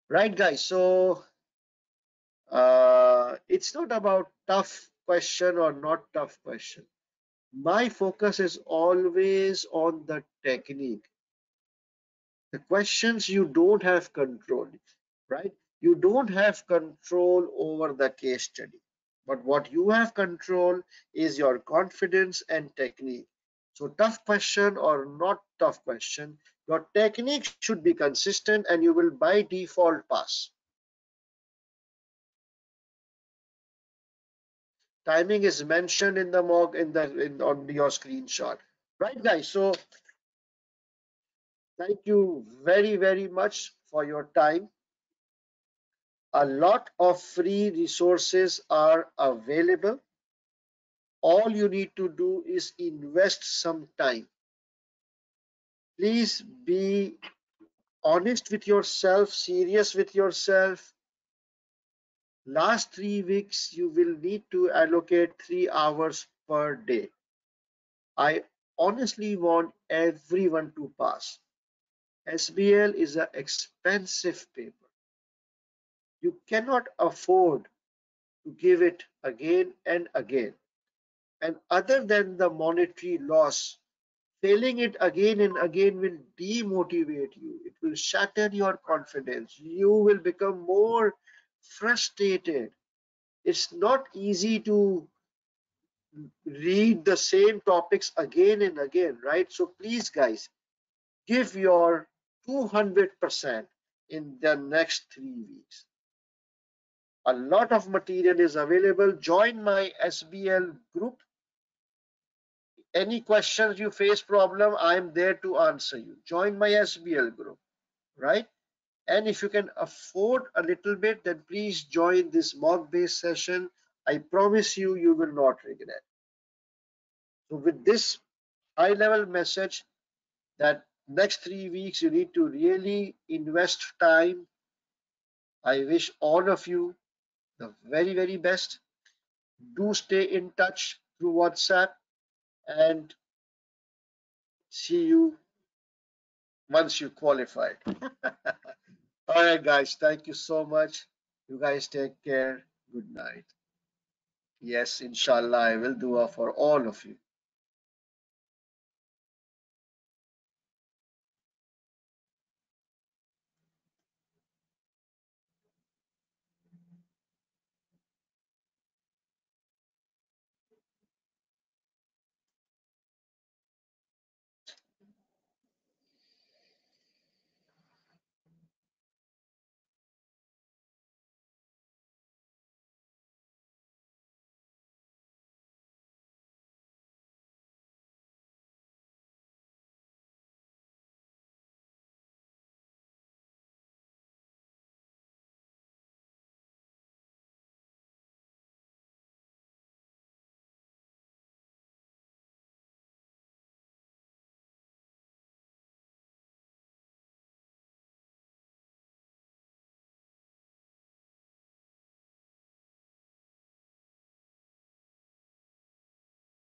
Right, guys? So it's not about tough question or not tough question. My focus is always on the technique. The questions you don't have control, right? You don't have control over the case study. But what you have control is your confidence and technique. So tough question or not tough question, your technique should be consistent and you will by default pass. Timing is mentioned in the mock on your screenshot. Right, guys? So thank you very, very much for your time. A lot of free resources are available. All you need to do is invest some time. Please be honest with yourself, serious with yourself. Last 3 weeks, you will need to allocate 3 hours per day. I honestly want everyone to pass. SBL is an expensive paper. You cannot afford to give it again and again. And other than the monetary loss, failing it again and again will demotivate you. It will shatter your confidence. You will become more frustrated. It's not easy to read the same topics again and again, right? So please, guys, give your 200% in the next 3 weeks. A lot of material is available. Join my SBL group. Any questions you face problem, I'm there to answer you. Join my SBL group, right? And if you can afford a little bit, then please join this mock based session. I promise you, you will not regret. So with this high level message that next 3 weeks you need to really invest time, I wish all of you the very, very best. Do stay in touch through WhatsApp and see you once you qualify. All right, guys. Thank you so much. You guys take care. Good night. Yes, inshallah, I will do for all of you.